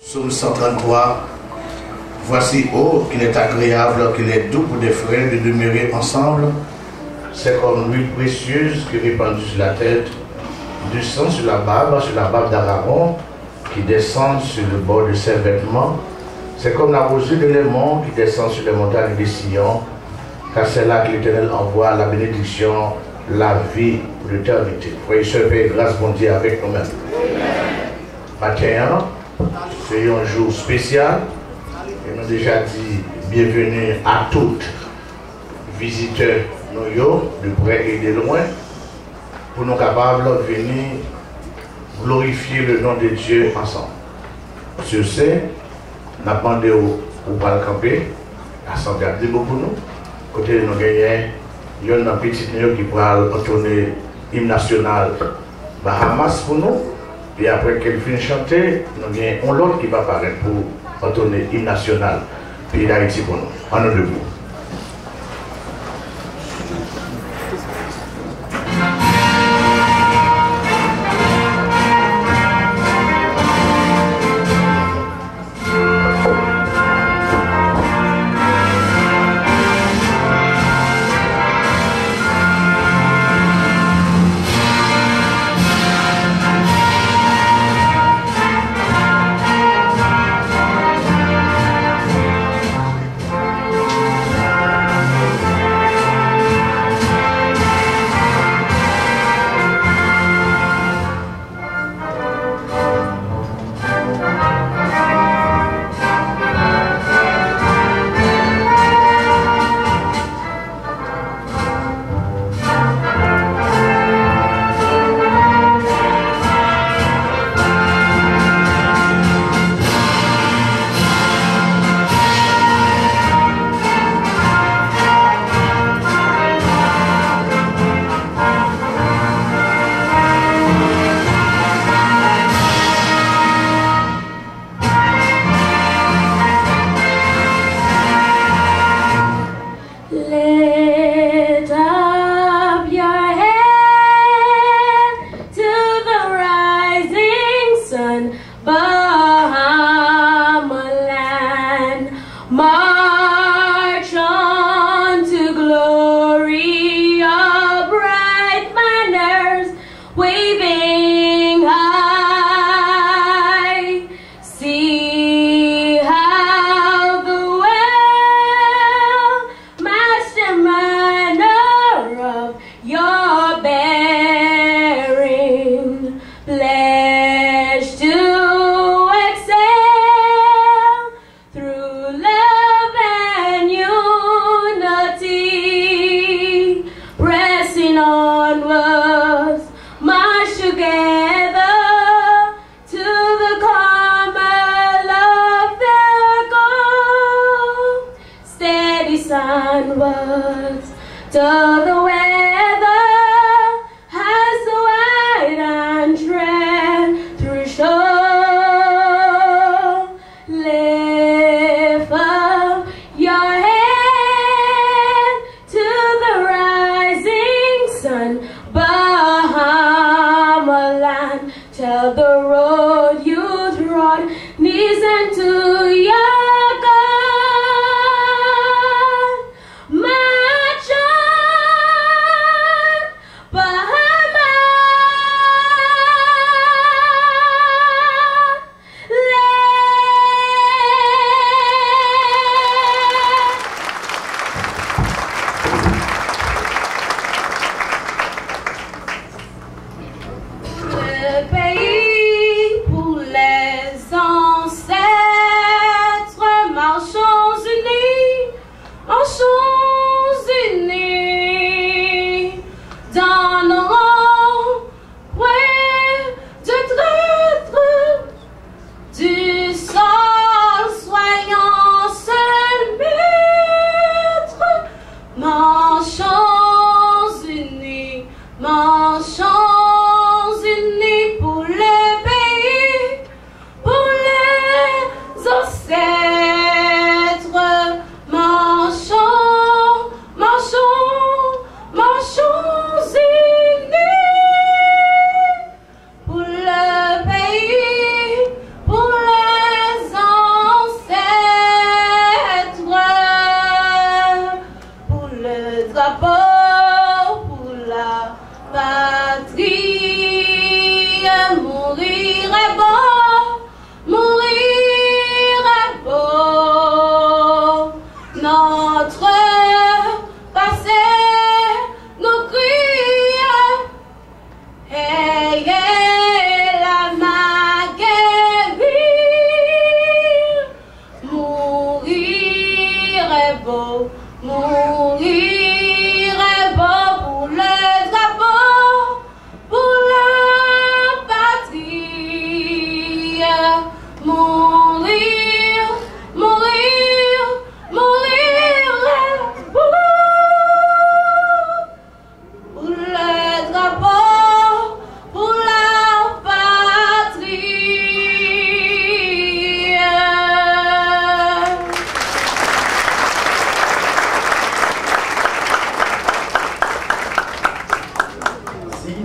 Psaume 133. Voici, oh, qu'il est agréable, qu'il est doux pour des frères de demeurer ensemble. C'est comme l'huile précieuse qui est répandue sur la tête, du sang sur la barbe d'Aaron, qui descend sur le bord de ses vêtements. C'est comme la rosée de Léman qui descend sur les montagnes des Sion, car c'est là que l'Éternel envoie la bénédiction, la vie pour l'éternité. Frères et sœurs, paix et grâce, bon Dieu avec nous-mêmes. Matin, c'est un jour spécial. Et nous déjà dit bienvenue à toutes visiteurs de près et de loin, pour nous capables de venir glorifier le nom de Dieu ensemble. Sur ce, nous avons demandé au camper, à s'en garder beaucoup nous. Côté de nous gagnons, il y a une petite qui pourra entonner l'hymne national Bahamas pour nous. Et après qu'elle finit de chanter, nous avons l'autre qui va apparaître pour entonner l'hymne national pays d'Haïti pour nous. En nous debout.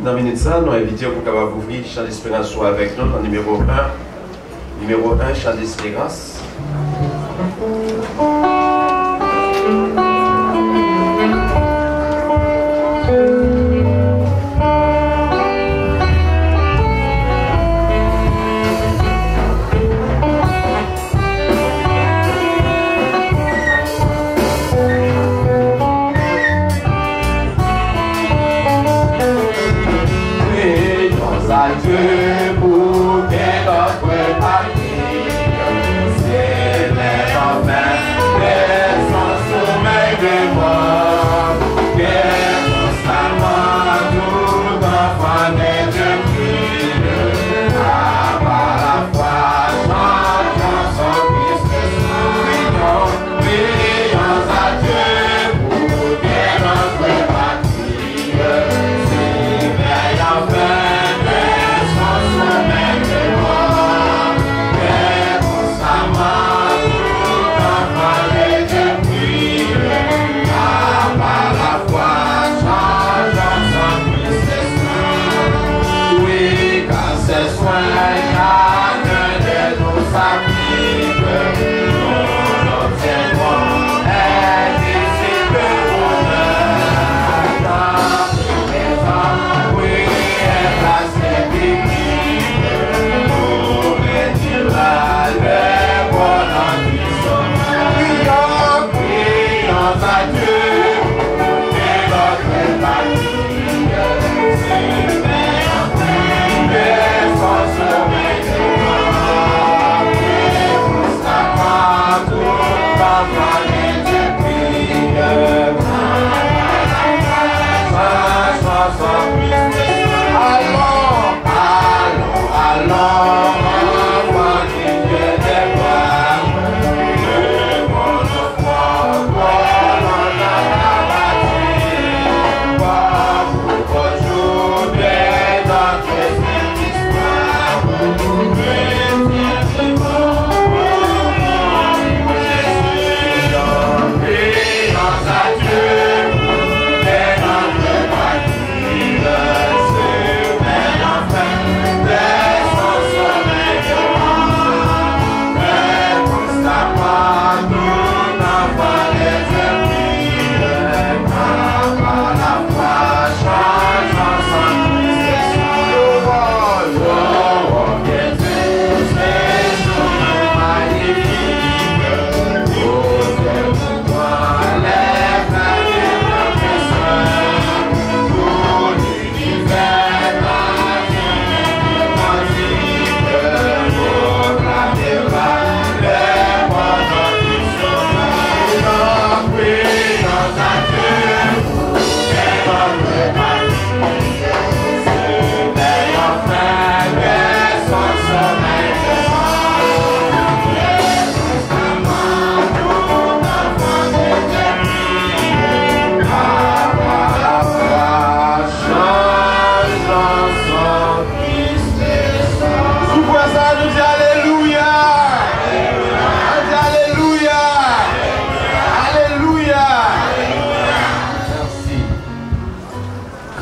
dans minute ça, nous invitons pour capable ouvrir Chant d'Espérance soit avec nous dans numéro 1. Numéro 1, Chant d'Espérance.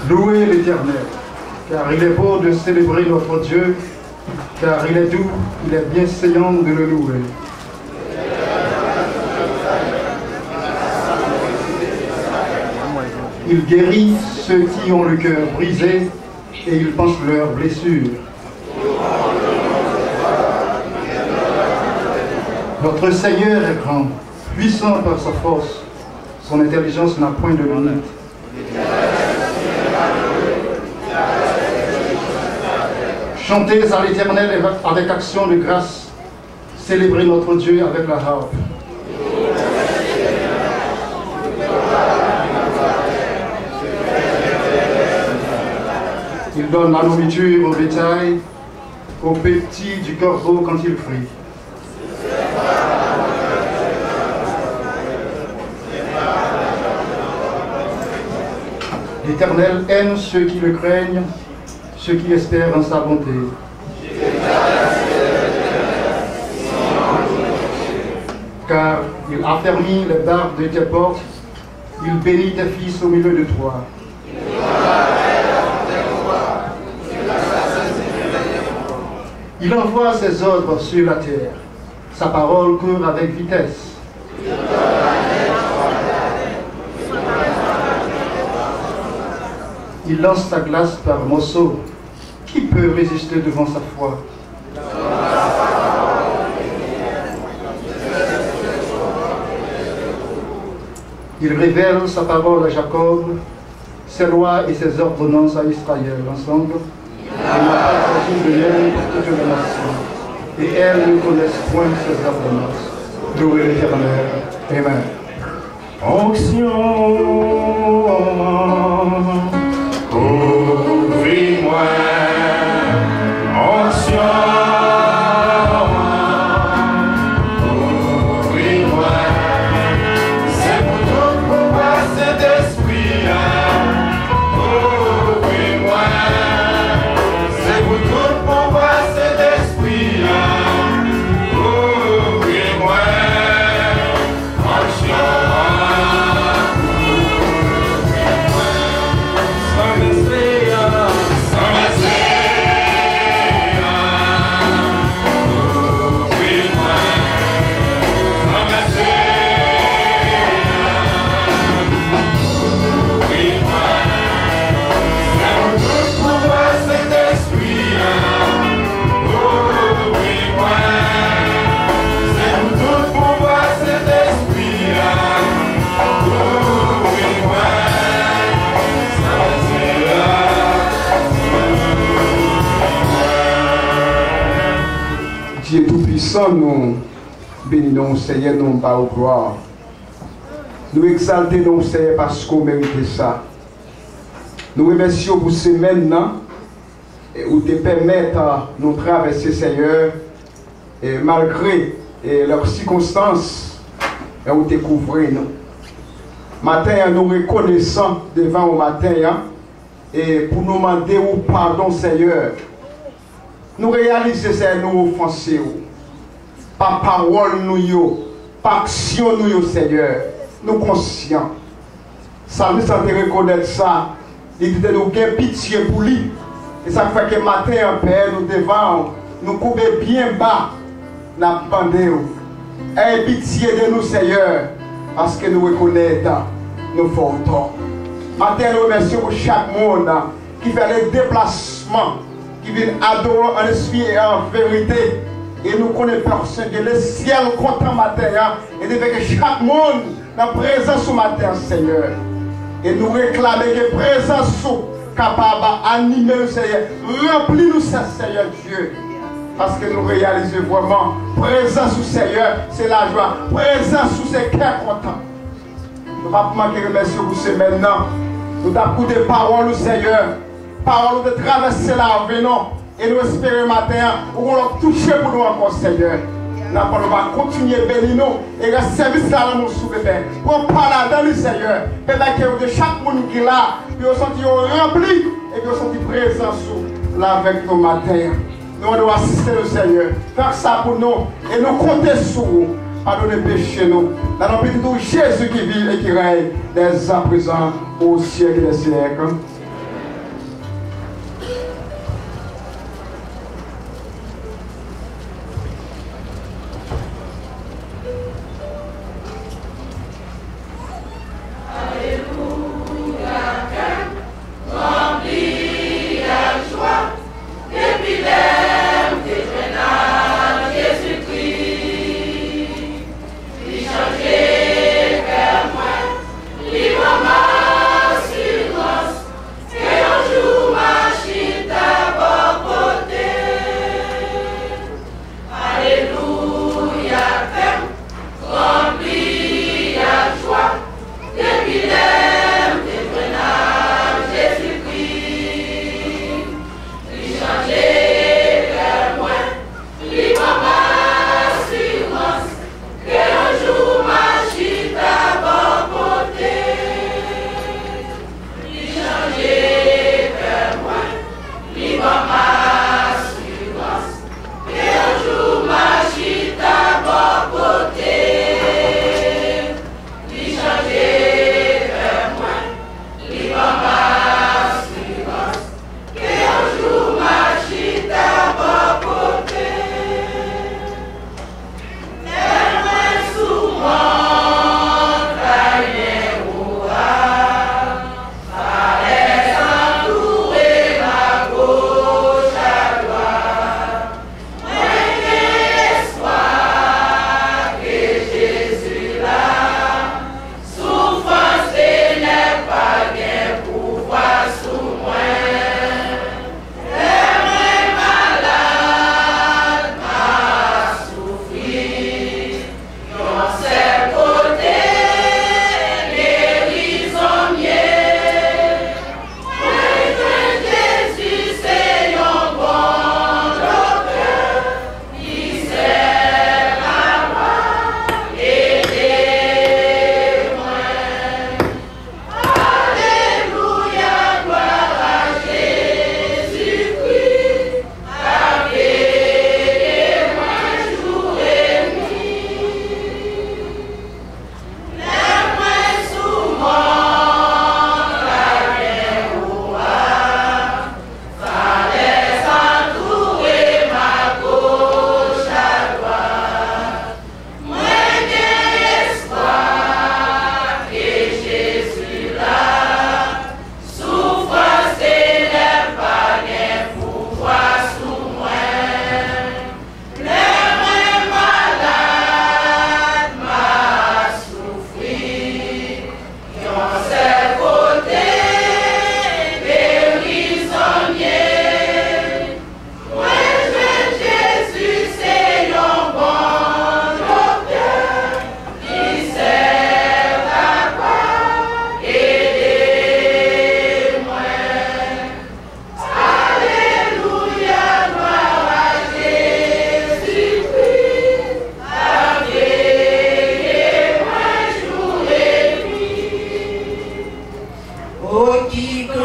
Louez l'Éternel, car il est beau de célébrer notre Dieu, car il est doux, il est bienséant de le louer. Il guérit ceux qui ont le cœur brisé et il panse leurs blessures. Notre Seigneur est grand, puissant par sa force, son intelligence n'a point de limite. Chantez à l'Éternel avec action de grâce. Célébrez notre Dieu avec la harpe. Il donne la nourriture au bétail, aux petits du corbeau quand il crie. L'Éternel aime ceux qui le craignent, ceux qui espèrent en sa bonté. Car il affermit les barres de tes portes, il bénit tes fils au milieu de toi. Il envoie ses ordres sur la terre. Sa parole court avec vitesse. Il lance sa glace par morceaux. Qui peut résister devant sa foi? Il révèle sa parole à Jacob, ses lois et ses ordonnances à Israël. Ensemble, il n'a pas choisi de même pour toutes les nations, et elles ne connaissent point ses ordonnances. Louez l'Éternel. Amen. Onction, ouvris-moi, onction, ouvris-moi, c'est pour tout pouvoir Saint-Esprit, ouvris-moi, c'est pour tout pouvoir Saint-Esprit, ouvris-moi, onction. Dieu Tout-Puissant, nous bénissons Seigneur, nous par gloire. Nous exaltons Seigneur parce qu'on mérite ça. Nous remercions pour ces maintenant où te permettre de nous traverser Seigneur, et malgré leurs circonstances, où te couvrir nous. Matin, nous reconnaissons devant au matin et pour nous demander au pardon Seigneur. Nous réalisons que nous offensés, par parole nous, par action nous, Seigneur, nous conscients. Ça nous a reconnaître ça, il dit nous avons pitié pour lui. Et ça fait que matin, Père, nous devons nous couper bien bas, la pandémie. Aie pitié de nous, Seigneur, parce que nous reconnaissons nos fautes. Matin, nous remercions pour chaque monde qui fait les déplacements, qui viennent adorer en esprit et en vérité. Et nous connaissons personne que le ciel content matin. Et de que chaque monde dans la présence au matin, Seigneur. Et nous réclamons que la présence capable d'animer le Seigneur. Remplis-nous ça, Seigneur Dieu. Parce que nous réalisons vraiment, présence au Seigneur, c'est la joie. Présence sous ces cœurs contents. Nous ne pouvons pas manquer de remercier pour ce maintenant. Nous avons des paroles au Seigneur. Paroles de traverser la vie, non. Et nous espérons matin, où on va toucher pour nous encore, Seigneur. Nous allons continuer à bénir nous et le service là dans mon souffle. Pour parler dans le Seigneur. Peut-être que de chaque monde qui est là, ils ont senti rempli et ils ont senti présence là avec nous matin. Nous devons assister le Seigneur. Faire ça pour nous et nous compter sur vous. Pardonnez péché nous. Dans le petit de Jésus qui vit et qui règne dès à présent au siècle des siècles.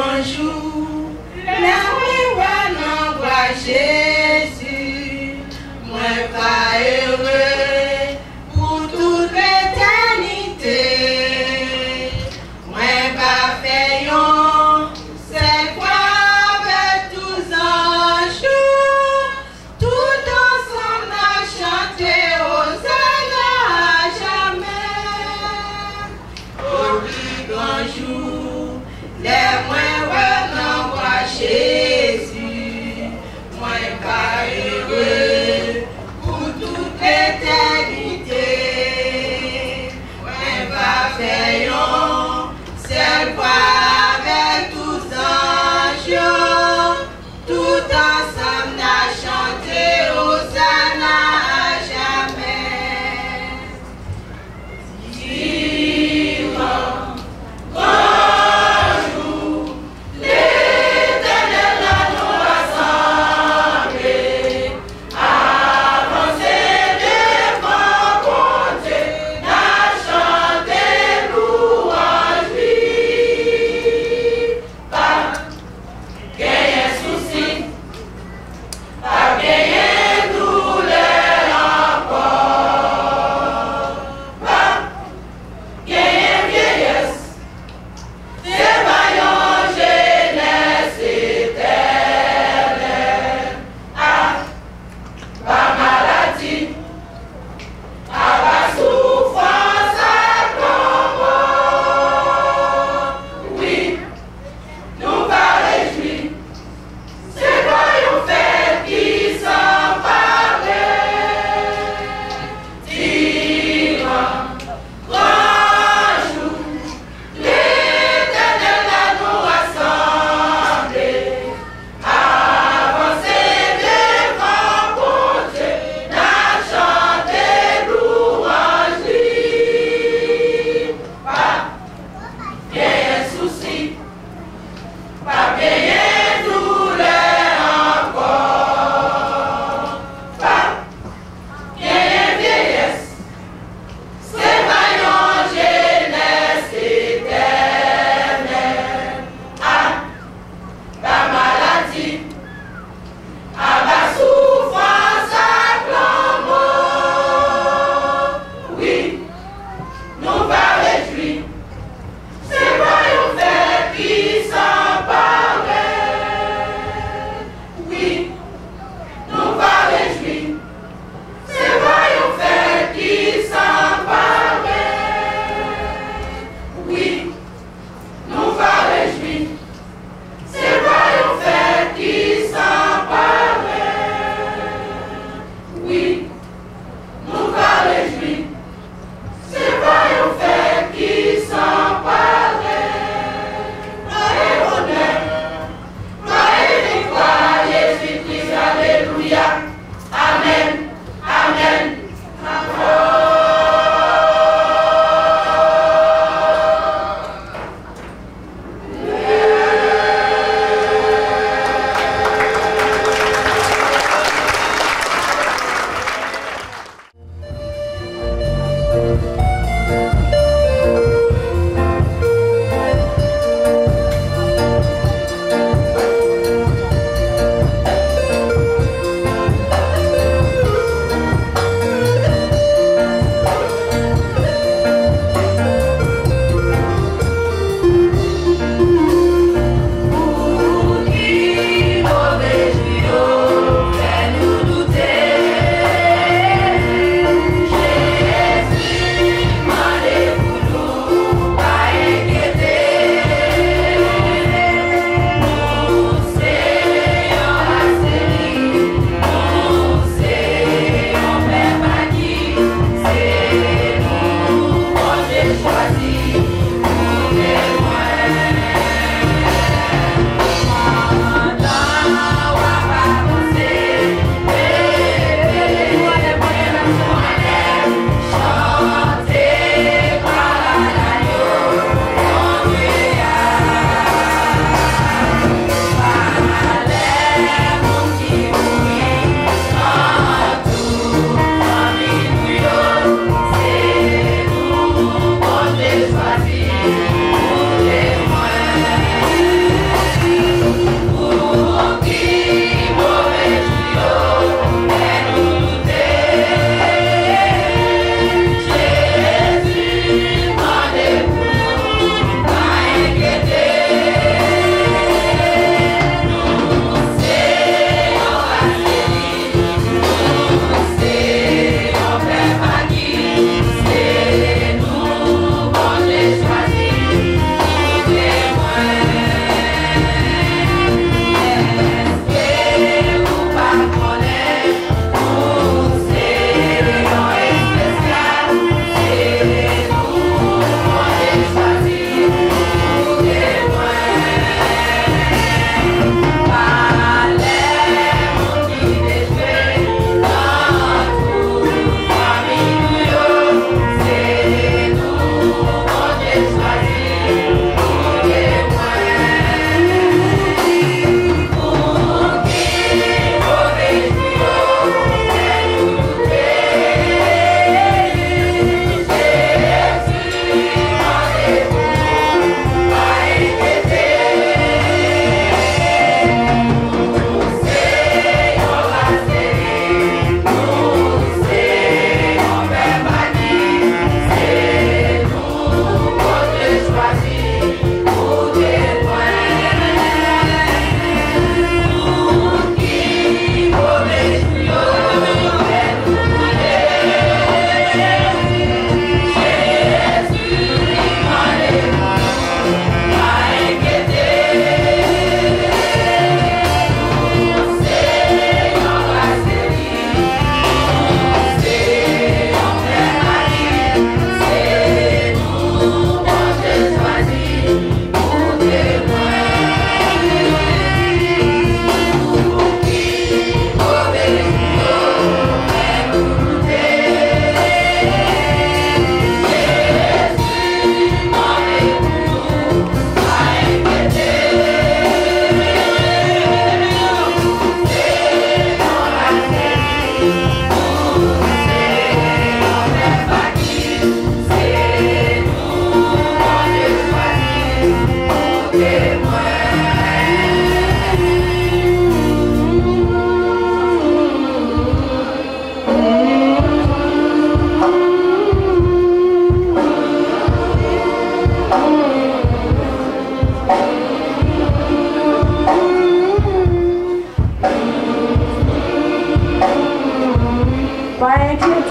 bonjour, l'amour non voit Jésus, moi pas heureux pour toute l'éternité, moi pas payant, c'est quoi avec tous un jour, tout ensemble à chanter aux à jamais, au plus grand jour, les moins non voient Jésus, moi pas heureux pour toute l'éternité.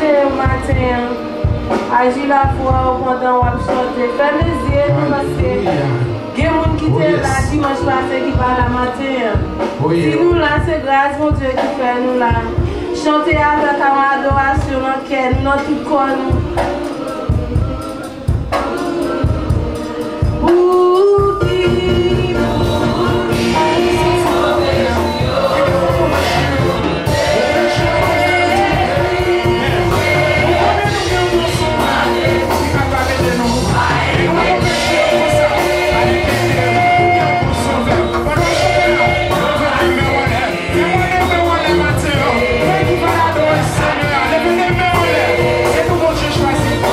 chanter au matin. Agis la foi pendant qu'on chanter. Fais les yeux nous parce que il y a des gens qui étaient là dimanche passé qui parlent la matin. Si nous là, c'est grâce mon Dieu qui fait nous là. Chanter avec la adoration dans quel notre tout corps nous. C'est nous, mon Dieu, choisi.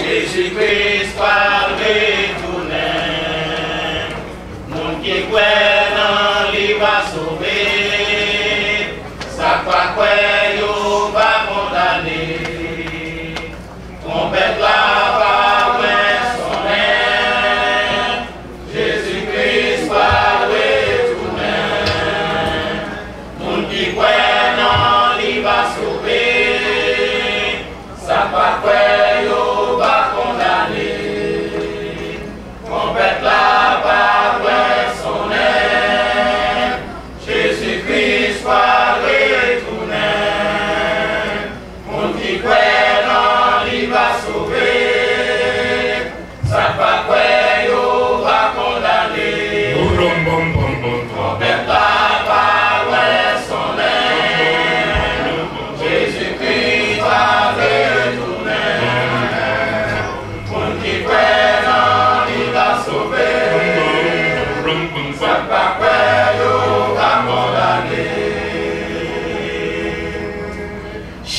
Jésus-Christ va retourner. Mon qui croit dans lui va sauver. Ça croit quoi yo va condamner. Mon peuple là va sonner. Jésus-Christ va retourner. Mon qui croit dans lui va sauver. Ça croit quoi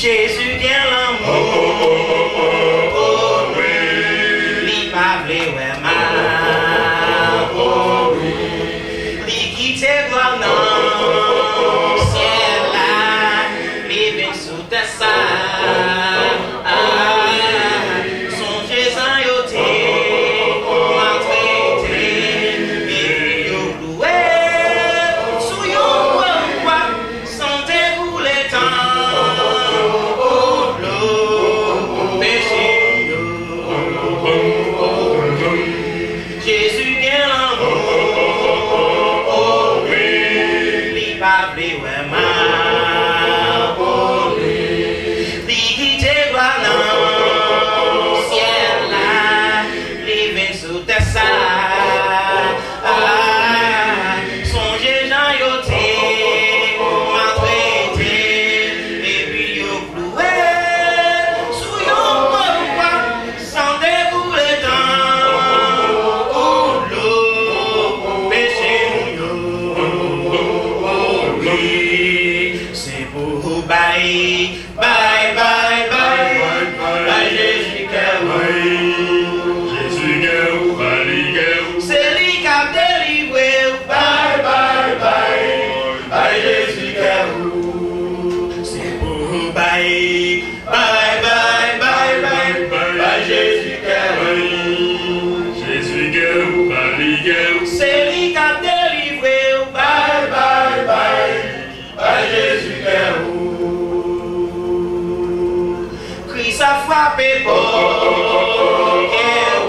Jésus vient l'amour, li pa vle wè mal, li kite gloire nan ciel la, li vin sou terre sa, songe san yo te maltraité, et yo cloué sou yo croix, santé pour les temps. Jésus vient l'amour, li pa vle wè mal, li kite gloire nan ciel la, li vin sou terre sa, songe jan yo te maltraité, et puis yo cloué sou yo croix, santé pour les temps. C'est pour bye, bye, bye, bye, bye, Jésus Jésus c'est lui qui a délivré, bye, bye, bye, bye, Jésus c'est pour bye, bye, bye, bye, bye, bye, Jésus c'est lui qui a délivré, bye, bye, bye. Jésus Christ a frappé pour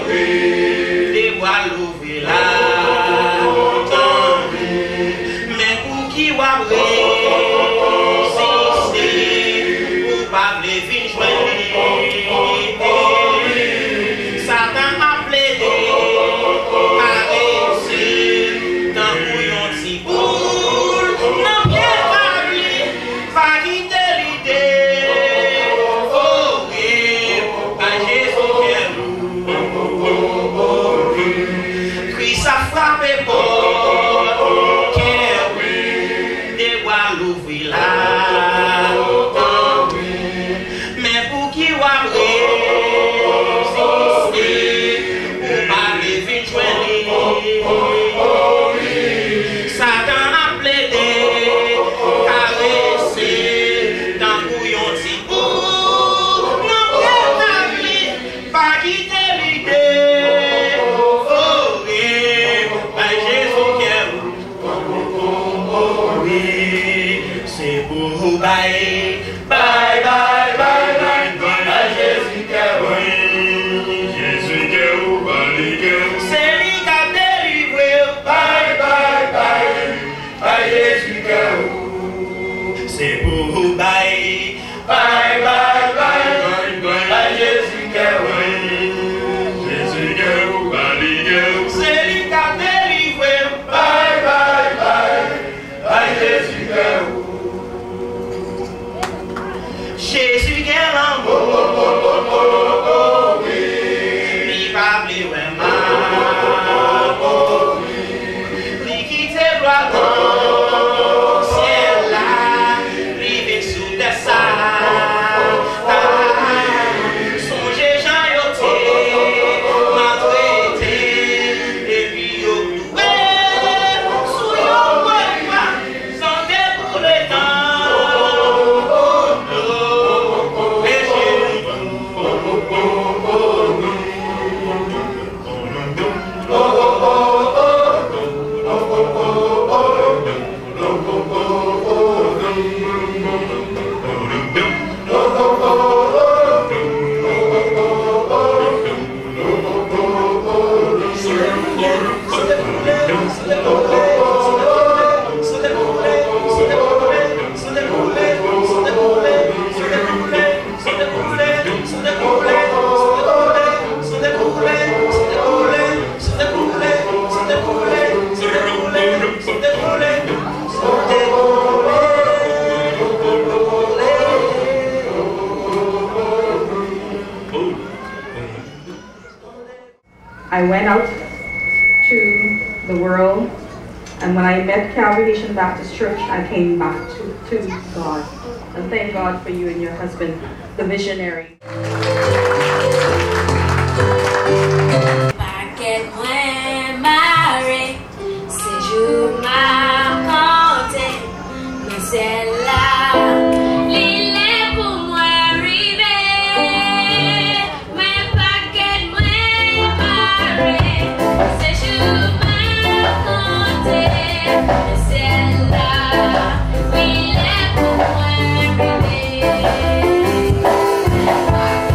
les bois l'ouvrir là, mais pour qui va résister, pour pas les vins joindre, Satan a plaidé, a réussi. C'est lui qui a délivré. Bye, bye, bye. Bye, Jésus que c'est pour bye. Bye, bye, bye. Bye, Jésus que Jésus que c'est lui qui a délivré. Bye, bye, bye. Bye, Jésus que Jésus qui est l'amour. Il va plus vraiment. Il quitte le droit dans le ciel là. Il vit sous des salles. Songez Jean Yoté, m'a traité. Et puis au loué, sous yon bois, santé pour le temps. I went out to the world, and when I met Calvary Haitian Baptist Church, I came back to God. And thank God for you and your husband, the visionary. We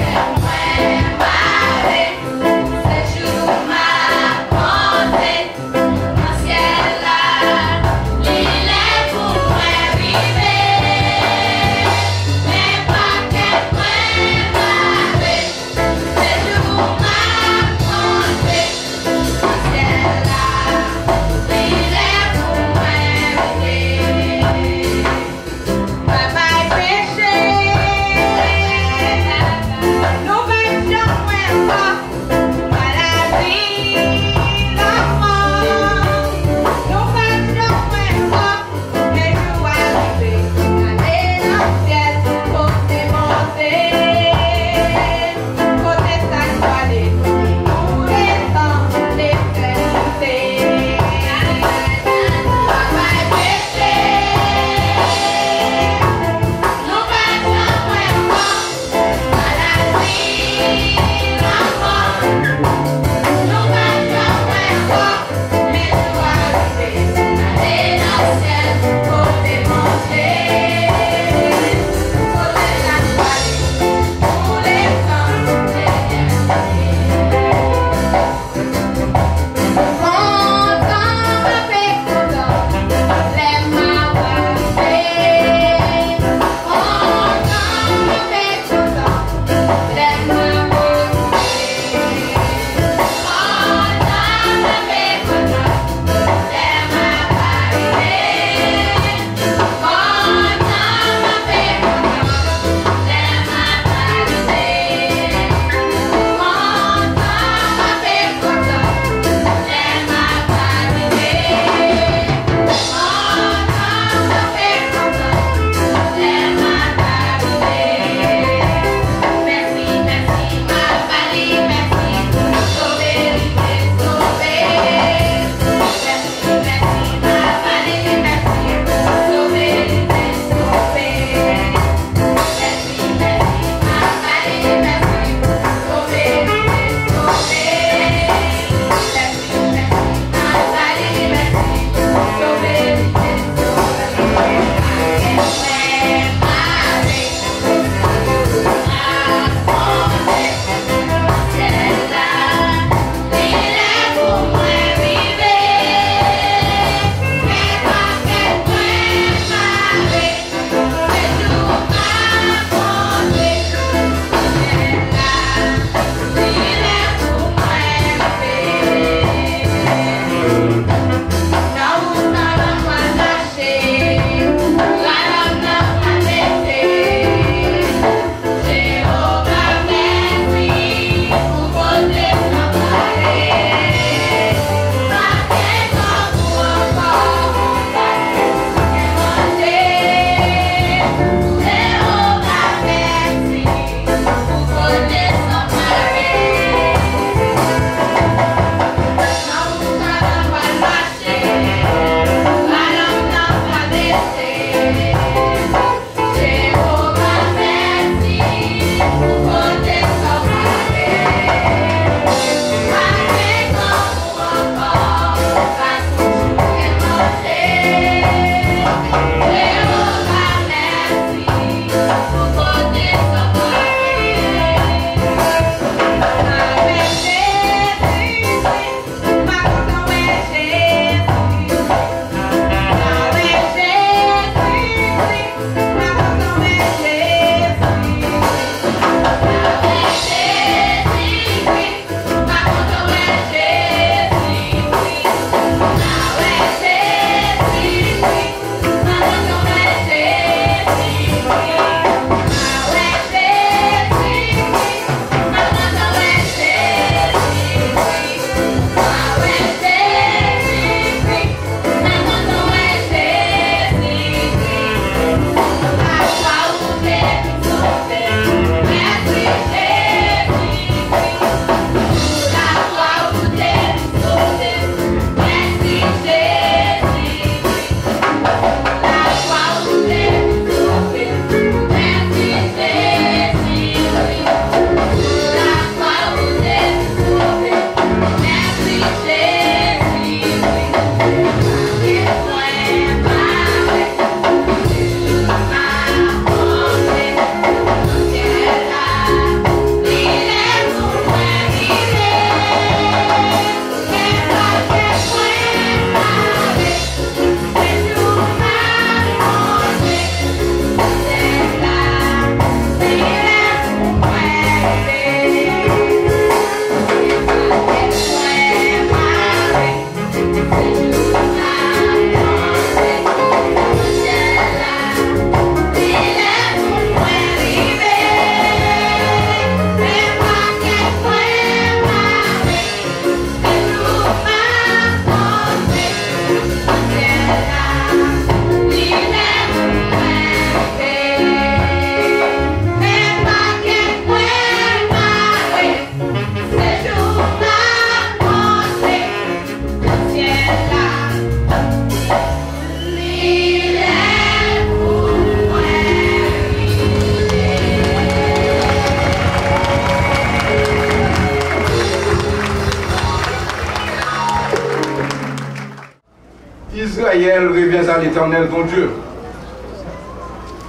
Israël, reviens à l'Éternel ton Dieu,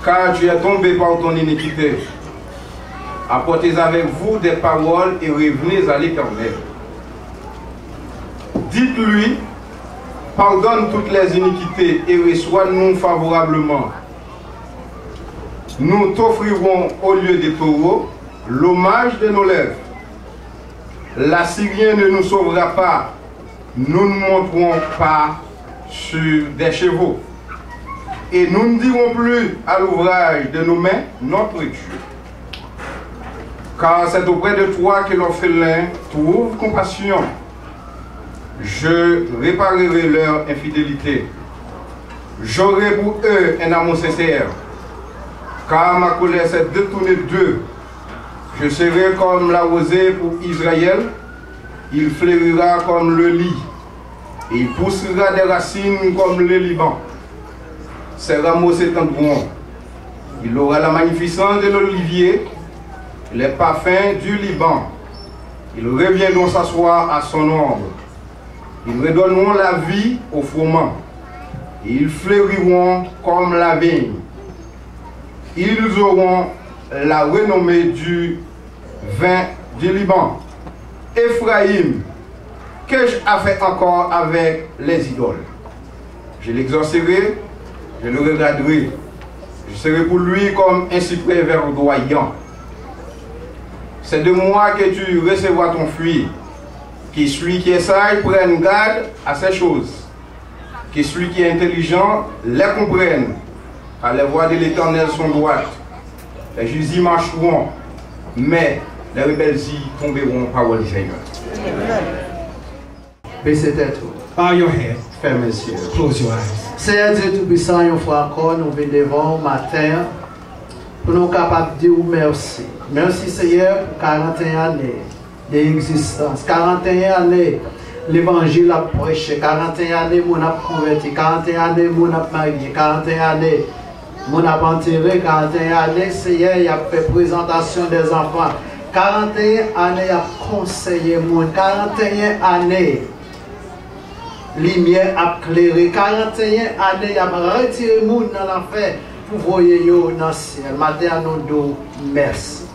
car tu es tombé par ton iniquité. Apportez avec vous des paroles et revenez à l'Éternel. Dites-lui, pardonne toutes les iniquités et reçois-nous favorablement. Nous t'offrirons au lieu des taureaux l'hommage de nos lèvres. L'Assyrien ne nous sauvera pas. Nous ne monterons pas sur des chevaux. Et nous ne dirons plus à l'ouvrage de nos mains notre Dieu. Car c'est auprès de toi que l'orphelin trouve compassion. Je réparerai leur infidélité. J'aurai pour eux un amour sincère. Car ma colère s'est détournée d'eux. Je serai comme la rosée pour Israël. Il fleurira comme le lit. Et il poussera des racines comme le Liban. Ses rameaux s'étendront. Il aura la magnificence de l'olivier, les parfums du Liban. Ils reviendront s'asseoir à son ombre. Ils redonneront la vie au froment. Ils fleuriront comme la vigne. Ils auront la renommée du vin du Liban. Ephraïm, qu'ai-je à faire encore avec les idoles? Je l'exaucerai, je le regarderai. Je serai pour lui comme un cyprès verdoyant. C'est de moi que tu recevras ton fruit. Que celui qui est sage prenne garde à ces choses. Que celui qui est intelligent les comprenne. Car les voies de l'Éternel sont droites. Les justes y marcheront, mais les rebelles y tomberont, parole du Seigneur. Baissez tête. Bow your head. Fermez les yeux. Close your eyes. Seigneur Dieu Tout-Puissant, une fois encore, nous venons devant le matin pour nous capables de dire merci. Merci Seigneur pour 41 années d'existence. 41 années, l'évangile a prêché. 41 années, mon a converti. 41 années, mon a marié. 41 années, mon a enterré. 41 années, Seigneur, il a fait présentation des enfants. 41 années, il a conseillé mon. 41 années, lumière a clairé. 41 années, il a retiré mon dans l'enfer pour voyer dans le ciel. Matin, nous disons merci.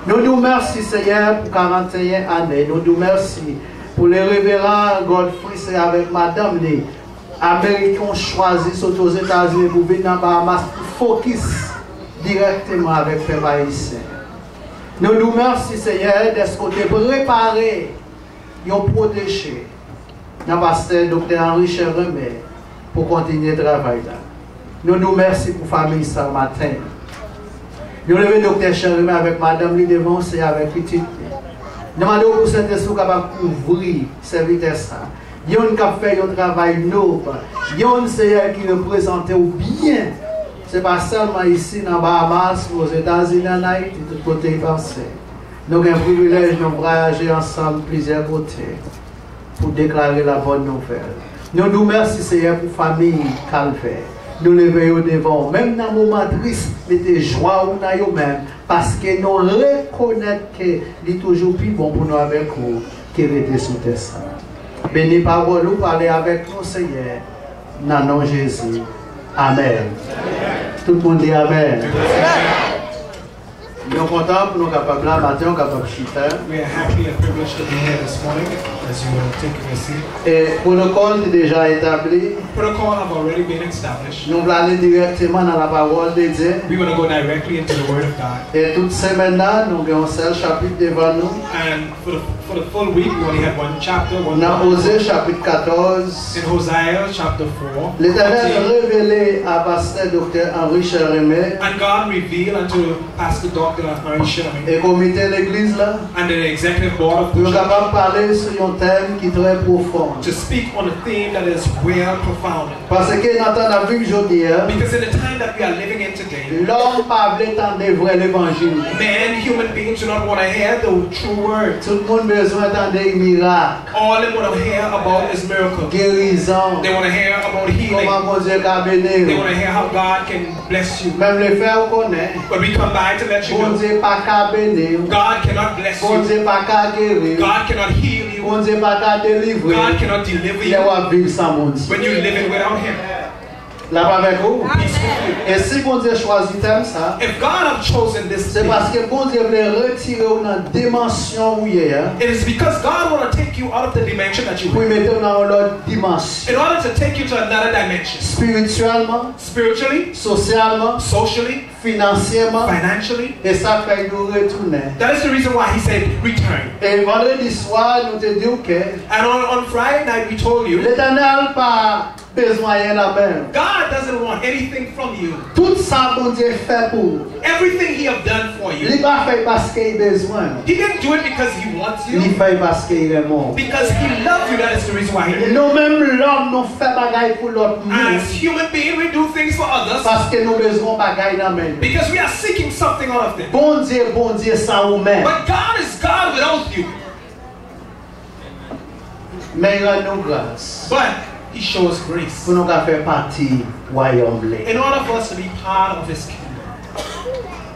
Nous disons merci, Seigneur, pour 41 années. Nous disons merci pour les révérends Godfrey avec Madame les Américains choisis aux États-Unis pour venir dans Bahamas pour focus directement avec les haïtiens. Nous disons merci, Seigneur, de ce côté préparé et protégé dans le pasteur Dr. Henri Chevremet pour continuer le travail. Nous disons merci pour la famille ce matin. Nous levons Dr. Chevremet avec Madame lui devant, c'est avec petite. Nous demandons pour cette esprit capable d'ouvrir cette vitesse. Il y a un qui fait un travail noble. Il y a un Seigneur qui représente bien. Ce n'est pas seulement ici dans Bahamas, aux États-Unis, en Haïti, de tous côtés pensés. Nous avons un privilège de voyager ensemble plusieurs côtés pour déclarer la bonne nouvelle. Nous nous remercions Seigneur pour la famille Calvaire. Nous levons devant, même dans le moment triste, mettez joie dans nous-mêmes, parce que nous reconnaissons que c'est toujours plus bon pour nous avec vous qui était sous terre. Béni parole, nous parlez avec nous, Seigneur, dans le nom de Jésus. Amen. Tout le monde dit Amen. Nous sommes contents pour nous capables là, matin, capables de chiter. We are happy and privileged to be here this morning as you are taking a seat. Et le protocole est déjà établi. Protocol have already been established. Nous allons aller directement dans la parole de Dieu. We want to go directly into the Word of God. Et toute semaine là, nous avons un seul chapitre devant nous. And for the full week, we only have one chapter. Dans Osée chapitre 14. In Hosea chapter 4. L'Éternel révélé à pasteur Dr. Henri Chevremet. And God revealed unto Pastor Dr. Henri Chevremet. Et comité de l'église là. And the executive board of the nous church. allons parler sur un thème qui est très profond. To speak on a theme that is well profound. Parce que dans la vie aujourd'hui, because in the time that we are living in today, l'homme parle tant de vrai l'évangile. Man, human beings do not want to hear the true word. Tout le monde besoin d'entendre des miracles. All they want to hear about is miracles. Guérison. They want to hear about healing. Comment mon Dieu can bénir. They want to hear how God can bless you. Même les frères connaissent. But we come by to let you know. Bon Dieu pas qu'à bénir. God cannot bless Bon you. Dieu pas qu'à guérir. God cannot heal you. Bon Dieu Dieu pas qu'à délivrer. God cannot deliver Il you va vivre sans mon Dieu. when you're living without Him. Là avec vous. He's with you. Et si bon Dieu choisit comme ça, If God have chosen this c'est thing, parce que bon Dieu veut retirer dans la dimension où il est, it is because God want to take you out of the dimension that you pour in. mettre dans l'autre dimension. In order to take you to another dimension, Spirituellement, spiritually, socialement, socially, financièrement, financially. et ça fait nous retourner. That is the reason why He said, return. Et vendredi soir, nous te disons que And on Friday night, we told you, l'Éternel pas besoin de la main. God doesn't want anything from you. Tout ça, bon Dieu fait pour vous. Everything He have done for Il you, n'est pas fait parce qu'il a besoin. He didn't do it because He wants Il you. fait parce qu'il est mort. Because He loves you, that is the reason why He did it. Nous-mêmes, l'homme, nous faisons bagaille pour l'autre monde. As human beings, we do things for others Parce que nous besoin bagaille dans la main. because we are seeking something out of them. Bon Dieu, sans vous-même. But God is God without you. Mais il rend nous grâce. But He shows grace Pour nous faire partie du royaume. in order for us to be part of His kingdom.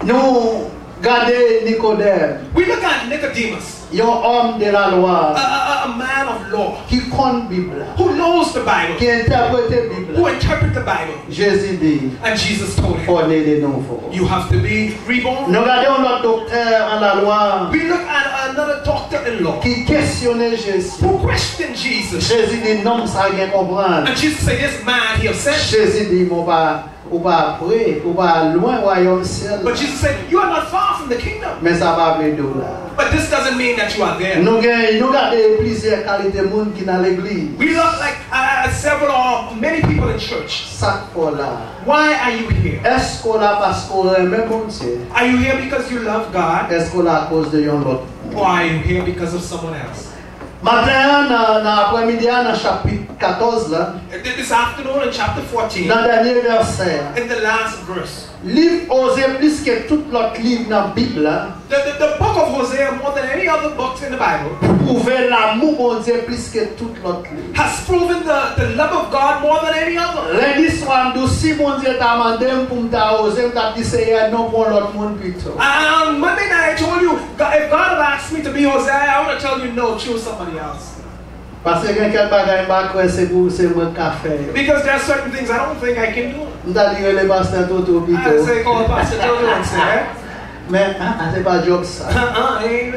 Nous regardons Nicodème, We look at Nicodemus, un homme de la loi a man of law qui connaît la Bible, who knows the Bible, qui interprète la who Bible. interprets the Bible. Jésus dit, And Jesus told him, faut naître de nouveau. you have to be reborn. Nous regardons notre docteur en la loi We look at another doctor-in-law qui questionnait Jésus. who questioned Jesus. Jésus dit, non, ça rien comprendre. And Jesus said, this man he upset. Jésus dit, on va après, on va loin du royaume ciel. But Jesus said, you are not far from the kingdom. Mais ça va venir de là. But this doesn't mean that you are there. Nous regardons plusieurs qualités de monde qui dans l'église. We look like several or many people in church. Ça pour là. Why are you here? Est-ce qu'on là parce qu'on aime bon Dieu? Are you here because you love God? Est-ce qu'on là à cause de un autre? Or are you here because of someone else? Matin, dans l'après-midi, dans chapitre 14, là, This afternoon in chapter 14, dans le dernier verset, in the last verse, livre Osée plus que tout l'autre livre dans la Bible, là, the book of Hosea, more than any other books in the Bible, prouver l'amour bon Dieu plus que tout l'autre livre. has proven the love of God more than any other. Lundi soir, si bon Dieu t'a demandé pour m'oser, t'a dit c'est non pour l'autre monde plutôt. And on Monday night I told you, if God had asked me to be Hosea, I would have told you no, choose somebody else. Parce que quelqu'un bagaille pas quoi c'est pour c'est moi café. Because there are certain things I don't think I can do. M'ta dit le pasteur Toto I plutôt. say, call Pastor Toto and say, Mais c'est pas job ça. ain't.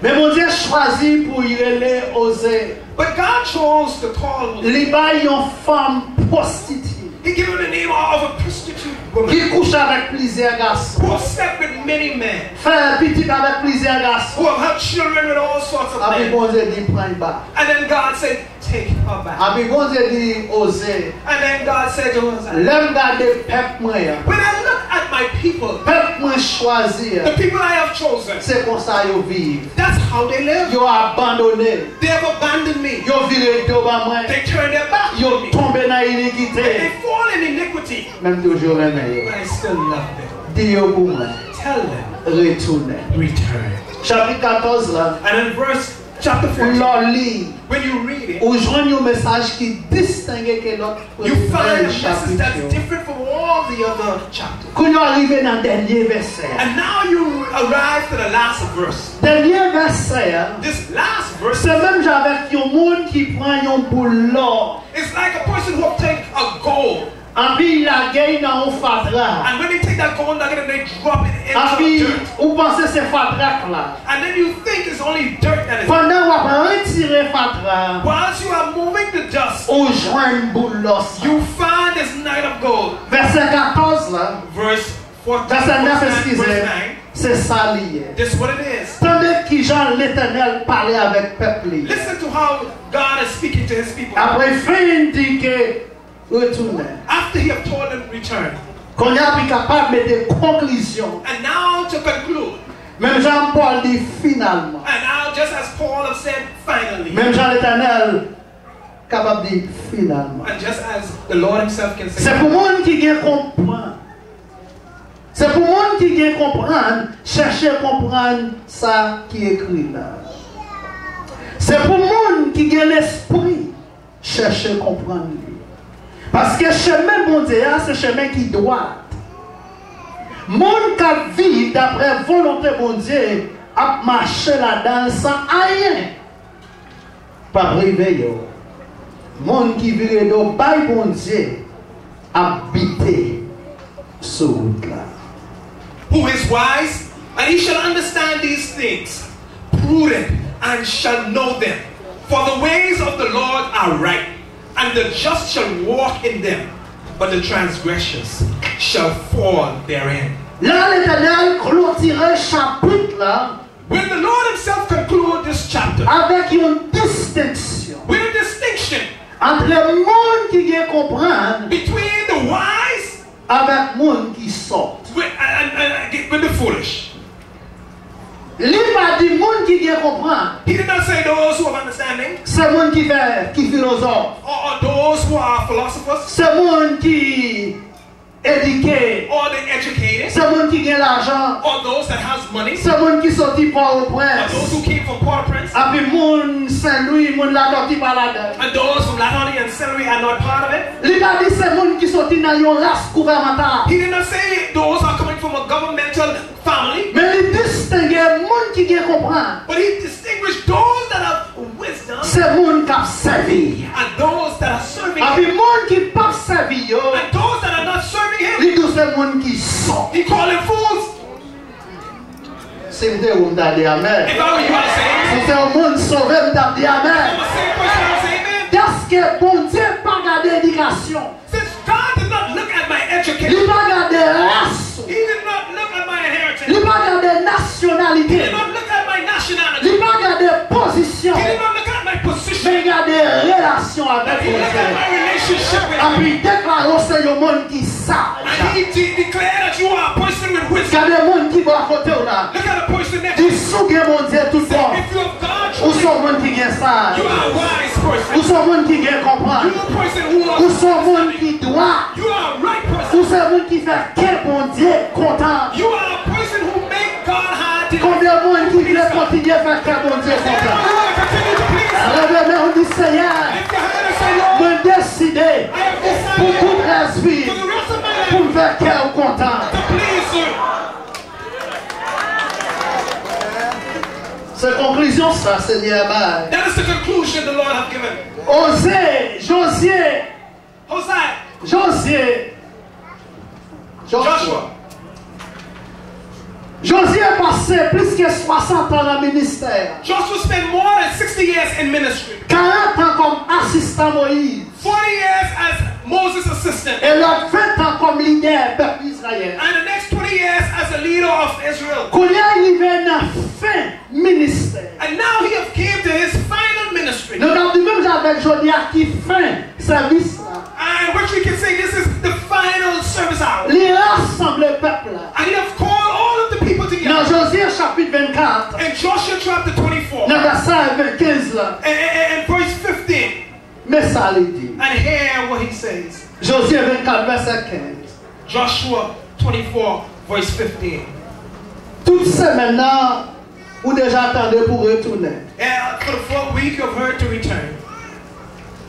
Mais mon Dieu choisit pour y aller oser. But God chose to call Hosea. Il a une femme prostituée He gave her the name of a prostitute woman qui couche avec plusieurs garçons. who have slept with many men, Fait petit avec plusieurs garçons. who have had children with all sorts of Après men. bon Dieu dit prends bas. And then God said, take her back. Après bon Dieu dit oser. And then God said to Hosea, L'aime garder peuple moi. when I look at my people, Peuple moi choisir. the people I have chosen, C'est comme ça yo vivent. that's how they live. Yo abandonné. They have abandoned me. Yo viré de bas moi. They turn their back on Yo me. tombé dans And l'iniquité. they fall in iniquity. Même toujours les meilleurs. But I still love them. Dis yo pour moi. Tell them, Retournez. return. Chapitre 14 là. And in chapter 14, L'on lit. when you read it, Ou joignent un message qui distingue que l'autre you find a message chapitre. that's different from all the other chapters. Quand nous arrivons dans le dernier verset. And now you arrive to the last verse. Dernier verset, hein, This last verse c'est même avec un monde qui prend un boulot. is like a person who will take a gold. Et puis il a gagné dans un fatras. And when they take that gold nugget and they drop it Et into puis, the dirt. vous pensez que c'est fatras là. And then you think it's only dirt that is. Pendant qu'on va retirer fatras, Whilst you are moving the dust, on joint un boulot. you find this nugget of gold. Verset 14 là. Verse 14. Verset 9, verse excusez. 9. C'est ça lié. This is what it is. Tandis que Jean l'Éternel parlait avec le peuple. Listen to how God is speaking to His people. Après, fin dit que retournez. After He have told them return. Qu'on a pu capable de mettre des conclusions. And now to conclude. Même Jean-Paul dit finalement. And now just as Paul have said finally. Même Jean l'Éternel capable de dire finalement. And just as the Lord Himself can say. C'est pour moi qui vient comprendre. C'est pour moi qui vient comprendre, chercher à comprendre ça qui est écrit là. C'est pour moi qui vient l'esprit, chercher à comprendre. Parce que le chemin bon Dieu, c'est le chemin qui doit. Monde qui vit d'après volonté bon Dieu, a marché là-dedans sans rien. pas privé yo. Monde qui vire do bail bon Dieu habiter sur route là. Who is wise, and he shall understand these things, prudent, and shall know them. For the ways of the Lord are right, and the just shall walk in them, but the transgressors shall fall therein. Là, l'Éternel clôturait chapitre là. When the Lord himself conclude this chapter, avec une distinction, with a distinction entre le monde qui vient comprendre, between the wise, avec le monde qui sort, with the foolish. Il pas dit monde qui vient comprendre. He did not say those who have understanding. C'est monde qui philosophe. Or those who are philosophers. C'est monde qui éduqué. Or the educated. C'est monde qui gagne l'argent. Or those that has money. C'est monde qui sorti Port-au-Prince. Or those who came from Port-au-Prince. Et puis monde Saint-Louis, monde la sorti par là-dedans. And those from Latoni and Saint-Louis are not part of it. Il pas dit c'est monde qui sorti dans une race gouvernementale. He did not say those are coming from a governmental family. Mais il distinguait monde qui vient comprendre. But he distinguished those that have wisdom. C'est monde qui a servi. And those that are serving him. Et puis monde qui pas servi yo. And those that are not serving him. Il dit c'est monde qui sort. He called them fools. C'est vous où m'd'a dit amen. If I were you, I'd say amen. Si c'est un monde sauvé, m'd'a dit amen. Parce que bon Dieu pas garder éducation. Since God did not look at my education. Il pas garder race. He did not look at my inheritance. Il pas garder nationalité. He did not look at my nationality. Il pas garder position. He did not look at my position. Mais garder relation avec He looked at my relationship with him. Et puis déclarer au Seigneur monde qui sage. And he declared that you are a person with wisdom. Garder monde qui va à côté là. Look at a person next. Il sougue mon Dieu tout bon. If you have God, ou sont monde qui gagne sage. You are a wise person. Ou sont monde qui gagne comprendre. You are a person who are. Ou sont monde qui doit. You are a right person. Ou sont monde qui fait quel bon Dieu content. You are a person who make God happy. Combien de monde qui veut continuer à faire quel bon Dieu content. Réveillez on dit Seigneur. Me décider pour toute la vie. Pour me faire quel content. C'est conclusion ça, Seigneur. That is the conclusion the Lord has given. Osée, Josué. Josué. Joshua. Josué a passé plus que 60 ans dans le ministère. Joshua spent more than 60 years in ministry. 40 ans comme assistant Moïse. 40 years as Moses' assistant. Et l'autre 20 ans comme leader peuple Israël. And the next 20 years as a leader of Israel. Quand il est arrivé dans fin ministère. And now he have came to his final ministry. Nous avons dit même avec Jodia qui fin service là. And which we can say this is the final service hour. Il rassemble le peuple là. And he have called all of the people together. Dans Josué chapitre 24. And Joshua chapter 24. Dans verset 15 là. And verse 15. Mais ça il dit. And hear what he says. Josué 24 verset 15. Joshua 24 verse 15. Toute semaine là, vous déjà attendez pour retourner. And for the 4th week you have heard to return.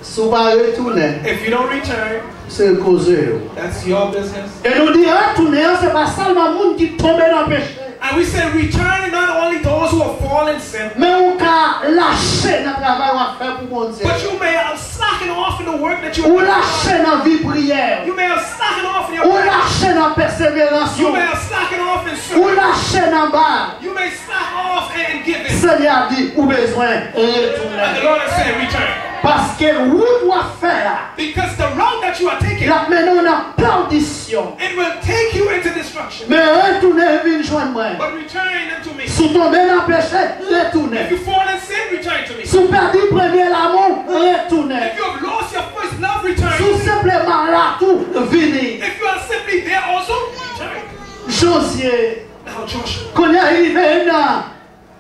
Si vous ne retournez, if you don't return, c'est cause. That's your business. Et nous disons retourner, c'est pas seulement les gens qui tombent dans le péché. And we say return not only those who have fallen sin. Mais on peut lâcher notre travail qu'on fait pour mon Dieu. But you may have slackened off in the work that you have done. Ou lâcher dans vie prière. You may have slackened off in your Ou lâcher dans persévérance. You may have slackened off in service. Ou lâcher dans bas. You may slack off and give it. Seigneur dit ou besoin retourner. And the Lord has said return. Parce que vous doit faire. Because the route that you are taking. La maintenant en perdition. It will take you into destruction. Mais retournez venez joindre moi. But return unto me. Si vous tombez dans le péché, retournez. If you fall in sin, return to me. Si vous perdez premier l'amour, retournez. If you have lost your first love, return. Si vous simplement là tout, venez. If you are simply there also, return. Josué. Now Joshua. Quand il est arrivé dans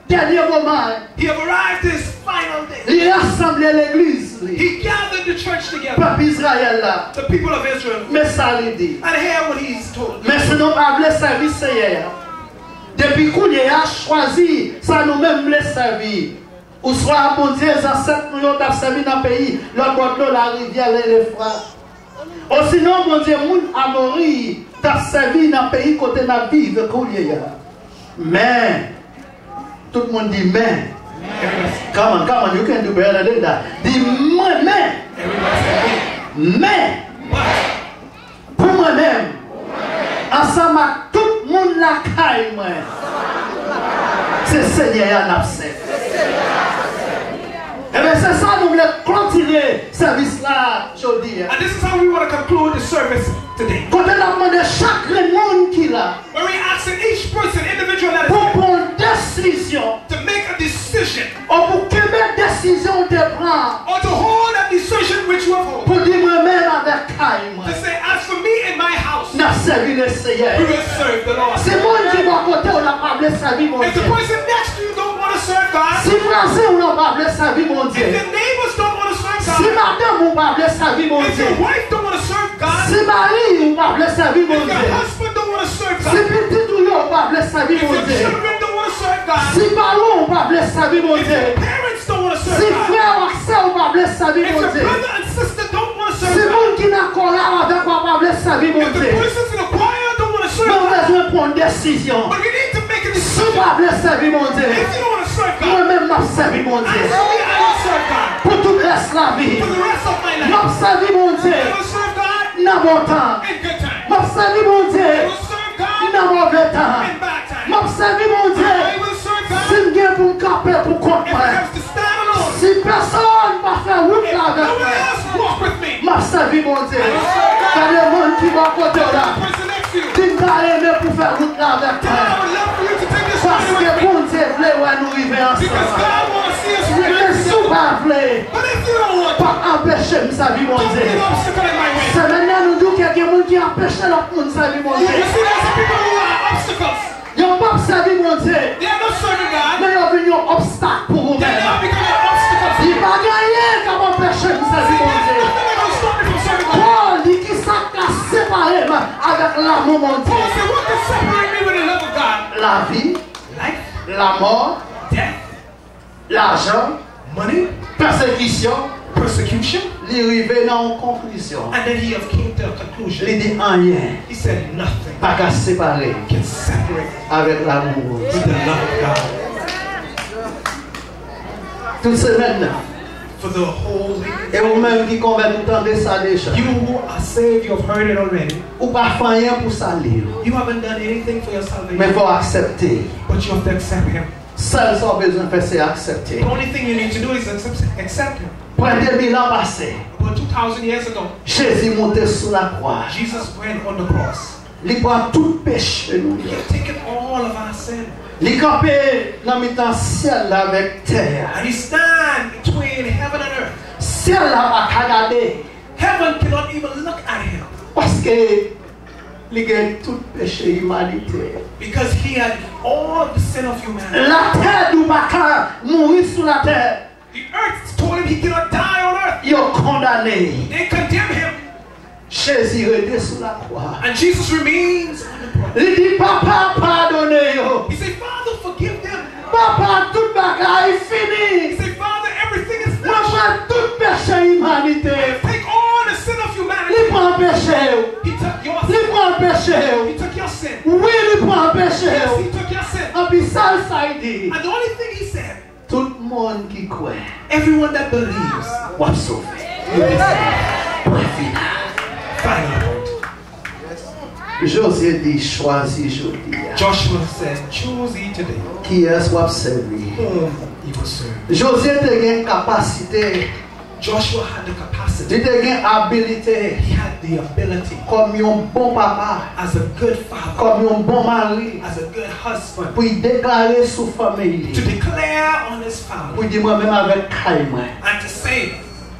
dernier moment, he have arrived his final day. Il rassemblait l'église. He gathered the church together. Peuple Israël là. The people of Israel. Mais ça lui dit. And hear what he's told. Mais si nous pas voulu servir Seigneur. Depuis qu'on a choisi, ça nous-mêmes voulons servir. Ou soit bon Dieu, les ancêtres nous ont servi dans le pays, l'autre bord de la rivière, les frères. Ou sinon, bon Dieu, moun a mori, t'as servi dans le pays côté n'a vivre qu'on y a. Mais, tout le monde dit mais. Come on, you can do better than that. The man. Mais, pour moi-même, ensemble avec tout le monde la caille, c'est Seigneur qui a fait. Et bien c'est ça nous voulons continuer ce service-là aujourd'hui. And this is how we want to conclude the service today. Quand on a demandé chaque monde qui l'a, Where we asking each person, individual, that is pour here, prendre une décision, to make a decision, ou pour quelle décision de prendre, or to hold that decision which you have held. pour dire moi-même avec caille, To say, as for me and my house, n'a servi le Seigneur. we will serve the Lord. C'est mon qui va côté, on n'a pas voulu servir mon If the Dieu. person next to you don't want to serve God, Si français, on n'a pas voulu servir mon if Dieu. your neighbors don't want to serve Si God, madame ou pas voulait servir mon if Dieu. your wife don't want to serve God, Si mari ou pas voulait servir mon if your Dieu. husband don't want to serve Si God, petit ou yo pas voulait servir if mon your Dieu. children don't want to serve God, Si parents ou pas voulait servir mon if Dieu. your parents don't want to Si serve God, frère ou sœur ou pas voulait servir if mon your Dieu. brother and sister don't want to Si serve God, monde qui n'a qu'à là avec moi pas voulait servir mon if the Dieu. persons in the choir don't want to serve Nous God, besoin de prendre une décision. but we need to make a Si decision. pas voulait servir mon Dieu. If you don't want to serve God, Moi-même m'a servi mon Dieu. as for me, I will serve God. Pour tout le reste de la vie. For the rest of my life, M'a servi mon Dieu. I will serve God Dans bon temps. in good time. M'a servi mon I Dieu. will serve God Dans mauvais temps. in bad time. M'a servi mon Dieu. I will serve God Si je viens pour me caper pour compte if I moi. have to stand alone. Si personne ne va faire route If là no avec one moi. else walk with me, M'a servi mon Dieu. I will serve God. Quand le monde qui va côté The là. person next to you, Tu m'as aimé pour faire route là avec God, I moi. would love for you to take this Parce journey que with me. bon Dieu voulait ouais nous arriver Because ensemble. God wants to see us Mais really si together. pas voulait. But if you don't want to, Pas empêcher me servir mon don't be Dieu. an obstacle in my way. C'est maintenant nous disons qu'il y a des gens qui empêchent l'autre monde de servir mon You Dieu. see, there's some people who are obstacles. Ils n'ont pas servi mon Dieu. They are not serving God. Mais ils ont venu un obstacle pour They vous-même. are becoming obstacles. Il va gagner comme empêcher de servir mon Dieu. Nothing that will stop me from serving God. Paul dit qu'il s'est séparé avec l'amour mon Dieu. Paul said, what can separate me with the love of God? La vie, Life, la mort, death, l'argent, money, persécution. persecution. Il est arrivé dans une conclusion. And then he came to a conclusion. Il dit rien. He said nothing Pas qu'à se séparer can separate avec l'amour. with the love of God. Toute semaine. For the whole week. Et vous-même qui convainc tout entendre ça déjà. You who are saved, you have heard it already. Ou pas faire rien pour salir. You haven't done anything for your salvation. Mais il faut accepter. But you have to accept Him. Seul ce qu'on a besoin de faire, c'est accepter. The only thing you need to do is accept Him. Pour 2000 ans passés, About 2,000 years ago, Jésus montait sur la croix. Jesus went on the cross. Il prend tout péché nous. He had taken all of our sin. Il campait dans le temps ciel avec terre. And He stand between heaven and earth. Ciel là pas regarder Heaven cannot even look at Him. parce que il a tout péché humanité. Because He had all the sin of humanity. La terre du baka mourir sur la terre. The earth told Him He cannot die on earth. Il a condamné. They condemned Him. Jésus était sur la croix. And Jesus remains on the cross. Il dit papa pardonnez yo. He said, Father, forgive them. Papa tout bagaille He fini. said, Father, everything is Moi finished. prends tout péché humanité. Take all the sin of Il humanity. prend péché. He took your Il sin. prend péché. He took your sin. Oui, il prend péché. Yes, He took your sin. Et puis ça il dit. And the only thing He said, Tout le monde qui croit, everyone that believes, va sauver. Point final. final point. Josué dit choisis aujourd'hui. Joshua said, choose ye today Qui est-ce va servir? whom ye will serve. Josué a une capacité, Joshua had the capacity. il a une habilité He had the ability comme un bon papa, as a good father, comme un bon mari, as a good husband, pour déclarer sur famille. to declare on his family Pour dire moi-même avec Kaïma, and to say,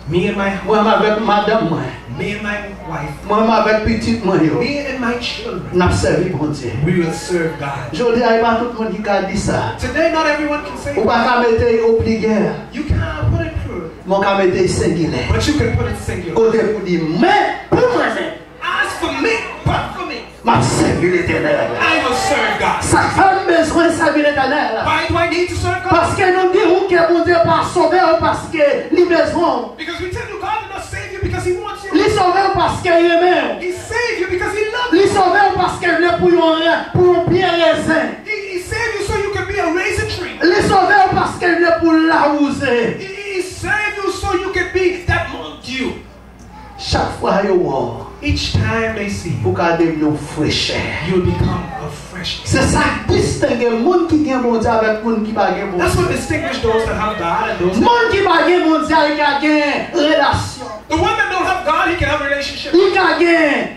me and my home, moi-même avec madame, me and my wife, moi-même avec petite moi, me and my children, n'a servi bon Dieu. we will serve God. Je dis à pas tout le monde qui a dit ça. Today, not everyone can say Ou pas qu'à mettre au plier, you can't put it through, mon qu'à mettre singulier. but you can put it singular. Côté pour dire, mais pour moi, As for me, but for me, m'a servi l'éternel. I will serve God. Ça fait besoin de servir l'éternel. Why do I need to serve God? Parce que nous disons que mon Dieu pas sauvé ou parce que nous besoin. Because we tell you God did not save you because He wants you. Il sauvé ou parce qu'il aime. He saved you because He loved you. Il sauvé ou parce qu'il est pour un bien raisin. He saved you so you can be a raisin tree. Il sauvé ou parce qu'il est pour l'auser. He saved you so you can be that mon Dieu. Chaque fois yo voir, Each time they see you, pour garder une fraîcheur. you'll become a fresh. C'est ça qui distingue monde qui gagne bon Dieu avec monde qui pas gagne bon That's Dieu. what distinguishes those that have God and those that Monde qui pas gagne bon Dieu, il gagne relation. The one that don't have God, he can have a relationship. Il gagne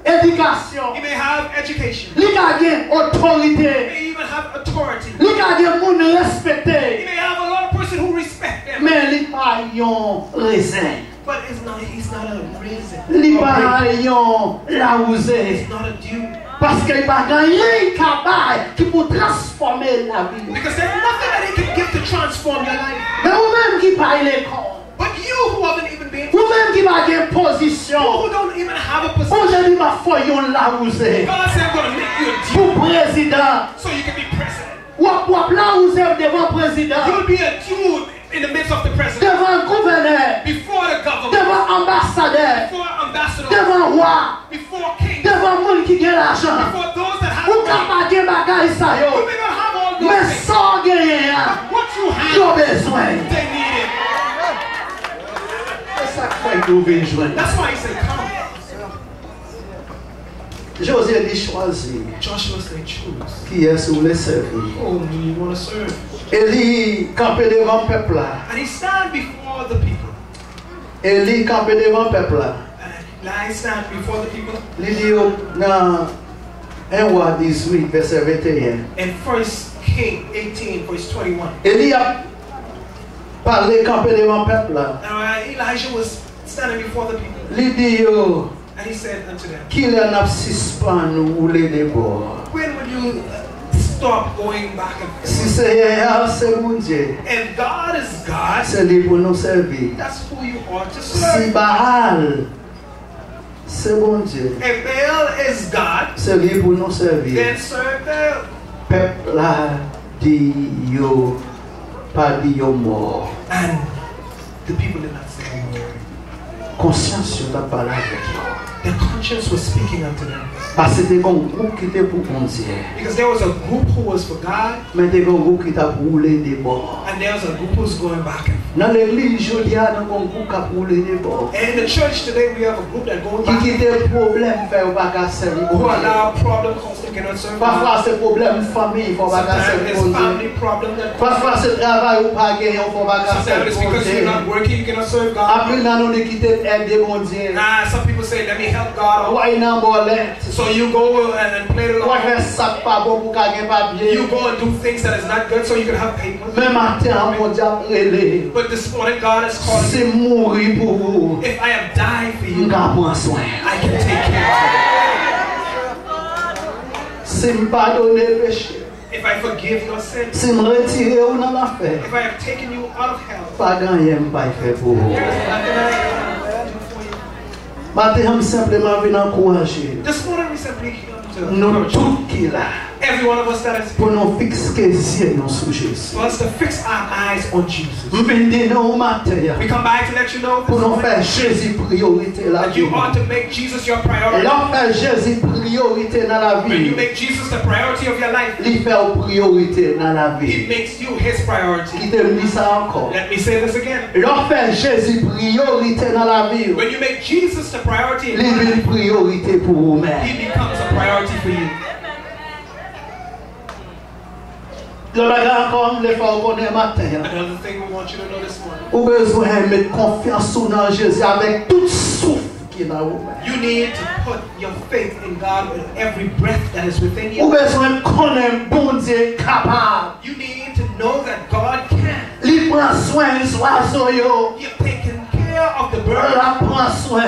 éducation. He may have education. Il gagne He autorité. may even have authority. Il gagne monde He respecté. may have a lot of person who respect them. Mais il pas yon raisin. But he's not a reason. Il pas yon laouzé. He's not a dude. Parce qu'il pas gagné un qui peut transformer la vie. Because there's nothing that he can give to transform your life. Mais vous-même qui pas l'école. But you who haven't even been, Vous-même qui pas une you position. who don't even have a Vous position, avez pas fait yon laouzé. God said I'm going to make you a dude Pour président. so you can be president. Wap laouzé devant président. You'll be a dude in the midst of the president, Devant gouverneur. before the government, Devant ambassadeur. before ambassador, Devant roi. before king, Devant monde qui gagne l'argent. before those that have Ou money. ka bagay bagay sa You yo. may not have all those Mais things, sans gagner, but what you yo have, besoin. they need it. C'est ça que nous venons joindre. That's why he said, come. Josué dit choisir. Joshua said, choose. Qui est-ce que vous voulez servir? Who do you want to serve? Élie campé devant le peuple là. And he stand before the people. Élie campé devant le peuple là. And now he stand before the people. Il dit dans 1 roi 18 verset 21. In 1 King 18, verse 21. Élie a parlé campé devant le peuple là. Now Elijah was standing before the people. Il dit yo, And he said unto them, qui l'a n'a suspend nous rouler des bords. when will you stop going back and forth? Si c'est mon Dieu, If God is God, c'est lui pour nous servir. that's who you ought to Si serve. Baal, c'est bon Dieu, If Baal is God, c'est lui pour nous servir. then serve Baal. Peuple là dit yo, pas dit yo mort. And the people did not say a word. Conscience yo t'a parlé avec yo. Their conscience was speaking unto them. Parce que c'était un groupe qui était pour bon Dieu. Because there was a group who was for God, Mais c'était un groupe qui t'a roulé des bords. and there was a group who was going back and forth. Dans l'église, je dis à un groupe qui a roulé des bords. And in the church today, we have a group that goes Qui back, quitte le problème, fait pas qu'à servir. who allow problem cause they cannot serve God. Parfois, c'est problème famille, faut pas qu'à Sometimes servir. it's family problem that Parfois, c'est travail ou pas gagné, faut pas qu'à sometimes it's because you're servir. not working, you cannot serve God. Après, nous nous quitter aider mon Dieu. Some people say, let me help God. Ouais, non, bolette. So you go and play the Ouais, Lord. faire ça pas bon pour gagner papier. You go and do things that is not good so you can have paper. Même matin, mon Dieu a relé. But this morning, God is calling C'est you. mourir pour vous. If I am dying for you, Nous prendre soin. I can take care C'est me pardonner le péché. of you. If I forgive your sins, C'est me retirer ou dans l'affaire. if I have taken you out of hell, Pas gagner, pas faire pour vous. there is nothing I can do for you. Matin, simplement venir encourager. This morning we simply came to Nous encourage you. tous qui là. Every one of us that is Pour nous fixer les yeux sur Jésus. for us to fix our eyes on Jesus. Nous venons au matin. We come by to let you know Pour this nous morning faire Jésus priorité la that vie. you ought to make Jesus your priority. L'on fait Jésus priorité dans la When vie. you make Jesus the priority of your life, Il fait priorité dans la He vie. makes you His priority. Qui te dit ça encore? Let me say this again. L'on fait Jésus priorité dans la vie. When you make Jesus the priority in Il your est life, une priorité pour vous-même. He becomes a priority for you. Le bagage encore, le faire connaître matin. Another thing we want you to know this morning. Ou besoin de mettre confiance dans Jésus avec tout souffle qui est dans vous-même. You need to put your faith in God with every breath that is within Ou you. besoin de connaître bon Dieu capable. You need to know that God can. Il prend soin des oiseaux. You're taking care of the Il bird. prend soin.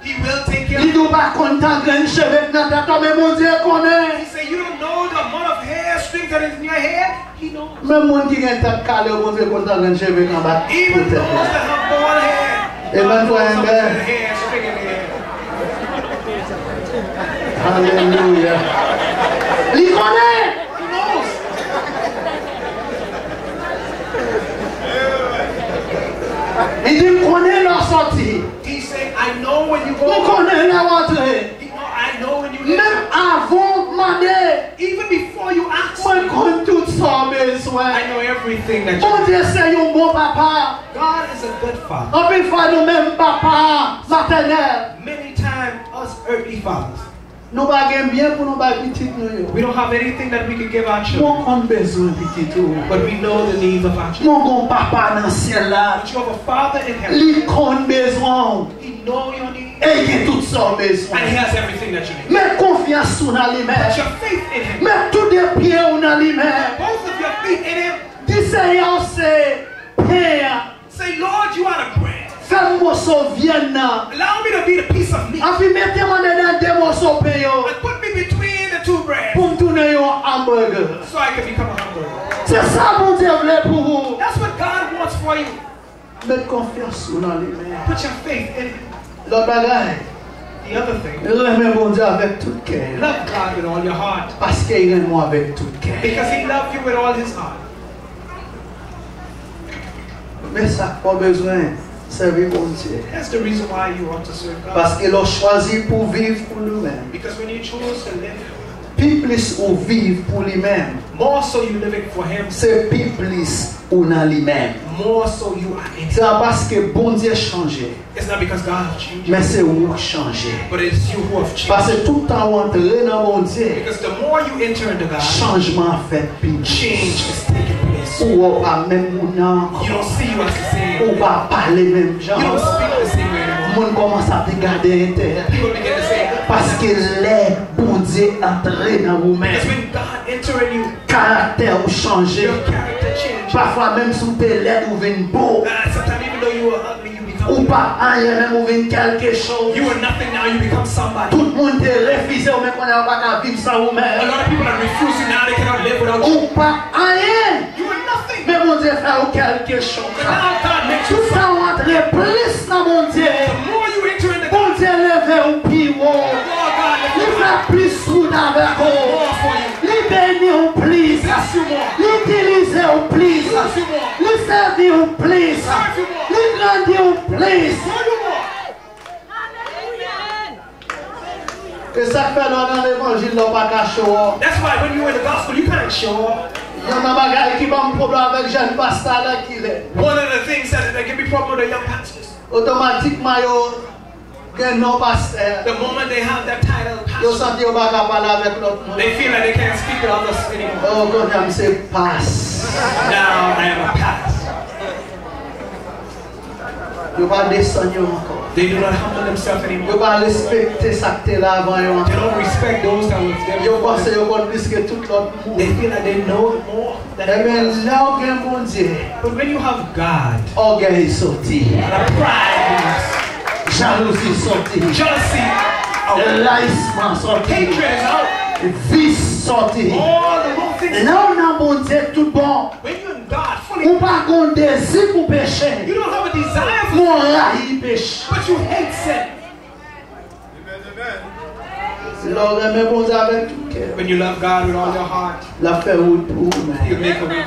He will take care Il of you. ne doit pas content de cheveux dans ta tête, mais mon Dieu connaît. He said, you don't know the amount of hair strings that is in your head? He knows. Même mon qui a une tête calée, mon Dieu content de cheveux en bas. Even those that have bald hair. Amen, God knows amen. some of the hair string in there. Alléluia. Il connaît. He knows. Il dit connaît leur sortie. He said, I know when you On go. connaît la rentrée. I know when you leave. Même avant demander. Even before you ask. Moi, compte tout ça besoin. I know everything that Mon you Dieu, c'est un bon papa. God is a good father. En plus, fois nous-mêmes, papa, maternel. Many times, us earthly fathers, Nous n'avons bien pour nous petit nous. we don't have anything that we can give our children. Mon compte besoin petit tout. But we know the needs of our children. Mon bon papa dans le ciel là. But you have a father in heaven. Il compte besoin. He knows your needs. Et il a tout ça besoin. And he has everything that you need. Mets confiance sur lui-même. Put your faith in him. Mets tous les pieds dans lui-même. Both of your feet in him. Dis Seigneur, c'est Père. Say, Lord, you are the bread. Fais-moi sauvienne. Allow me to be the piece of meat. En puis mettez-moi dans des morceaux payants. And put me between the two breads. Pour me tourner un hamburger. So I can become a hamburger. C'est ça mon Dieu voulait pour vous. That's what God wants for you. Mets confiance sur lui-même. Put your faith in him. L'autre bagaille. The other thing. Remets mon Dieu avec tout cœur. Love God with all your heart. Parce qu'il aime moi avec tout cœur. Because he loved you with all his heart. Mais ça pas besoin. Servir mon Dieu. That's the reason why you want to serve God. Parce qu'il a choisi pour vivre pour lui-même. Because when you choose to live, Plus ou vivre pour lui-même. more so you living for him, C'est plus ou dans lui-même. more so you are in him. C'est parce que bon Dieu a changé. It's not because God has changed you, Mais c'est où changé. but it's you who have changed. Parce que tout le temps entrer dans mon Dieu. Because the more you enter into God, Changement fait plus. change is taking place. Ou pas même mon You don't see you as the same. ou pas parler même genre. You don't speak the same way anymore. Monde commence à regarder intérieur. People begin to say, Parce que les bon Dieu entré dans vous-même. because when God enter in you, Caractère ou changé. your character changes. Parfois même sous tes lèvres ou vin beau. Sometimes even though you were ugly, you become Ou pas rien même ou vin quelque chose. you are nothing now, you become somebody. Tout le monde te refusé ou même qu'on n'a pas vivre sans A vous-même. lot of people are refusing now, they cannot live without you. Ou pas rien. You are nothing. Mais mon Dieu fait ou quelque chose. But now God makes you Tout ça entrer plus dans mon Dieu. The more you enter into Mon God, Dieu levé au plus haut. the more God Il lifts you fait up. plus route avec vous. More for you. Il bénit au plus. Bless you more. L'utiliser au plus. Use you more. Le servir au plus. Serve you more. Le grandir au plus. Serve you more. Et ça fait dans l'évangile, on pas qu'à show. That's why when you're in the gospel, you can't show off. Il y a un bagage qui va me problème avec jeune pasteur là qui est. One of the things that can be problem with the young pastors, Automatiquement, yo, gagne non pasteur. the moment they have that title, Yo pastor, senti yo pas qu'à parler avec l'autre monde. they feel like they can't speak with others anymore. Oh, quand j'aime c'est passe. Now I am a pastor. Yo pas descendre yo encore. They do not humble themselves Yo anymore. pas respecter ça que t'es là avant yo They encore. don't respect those that was there. Yo pense yo connaît plus que tout l'autre monde. They feel like they know more than Eh bien, everyone else. là, on gagne mon Dieu. But when you have God, Orgueil sorti. the pride leaves, Jalousie sorti. jealousy, Laissement sorti. hatred is out, Vice sorti. all the wrong things. Là, on a mon Dieu tout bon. When you're in God fully, Ou pas qu'on désir pour pécher. you don't have a desire for Mon raï péché. but you hate sin. L'on remet bon Dieu avec tout cœur. When you love God with all your heart, La fait route pour vous. He'll make a way.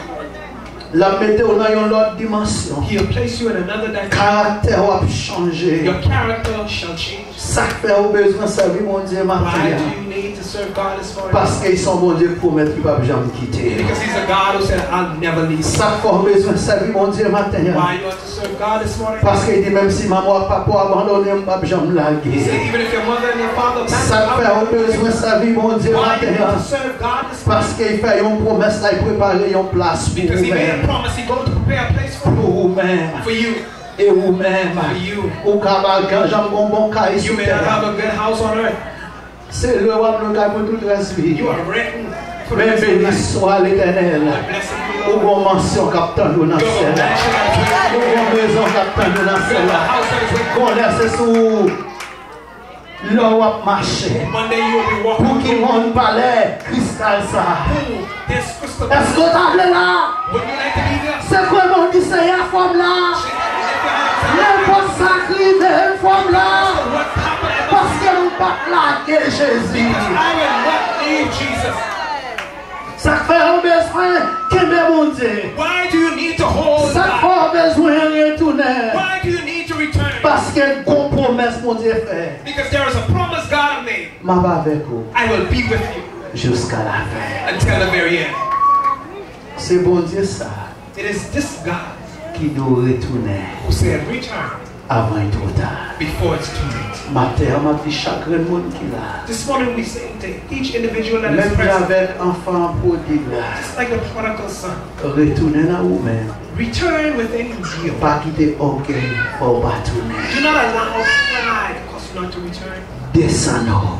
La mettez dans une autre dimension. He'll place you in another dimension. Caractère va changer. Your character shall change. Ça fait au besoin de servir mon Dieu Why maintenant. do you need to serve God this morning? Parce qu'ils sont bon Dieu pour mettre qu'il ne va jamais quitter. Because He's a God who said, I'll never leave you. Ça fait au besoin de servir mon Dieu maintenant. Why you want to serve God this morning? Parce qu'il dit même si maman et papa abandonnent, je ne vais jamais He larguer. said, even if your mother and your father Ça fait au besoin de servir mon Dieu why you need maintenant. to serve God this morning? Parce qu'il fait une promesse, il prépare une place pour Because He made a vous-même. promise. He going to prepare a place for Pour vous-même. you. Et vous-même. For you. Ou cabalgan, j'aime bon caille You sur may not have terre. a good house on earth. C'est le roi de caille pour toute la vie. You are written for the Mais rest of béni life. soit l'Éternel. Blessed be Ou the Lord. bon mention captain nous dans Your le ciel. mansion that is Ou waiting bon for you. maison captain nous dans le ciel. Your house that is waiting Qu'on laisse sous l'eau à marcher. One day you will be walking Pour qu'il through. monte palais, cristal ça. This crystal. Est-ce qu'on t'a appelé là? Would you like to be there? C'est quoi mon dit c'est la forme là? N'importe ça crive une forme là. What happened? Parce que nous pas plaquer Jésus. I will not leave Jesus. Ça fait un besoin qu'il me mon Dieu. Why do you need to hold Ça back? fait un besoin de retourner. Why do you need to return? Parce que une promesse mon Dieu fait. Because there is a promise God made. Ma va avec vous I will be with you jusqu'à la fin. until the very end. C'est bon Dieu ça. It is this God qui doit retourner who said, return avant trop tard. before it's too late. Matin, m'a dit chaque monde qui là. This morning we say to each individual that is Même present, avec enfant prodigue là. just like the prodigal son, Retournez là où même. return within you. Pas quitter orgueil pour pas tourner. Do not allow pride to cause you not to return. Descendons.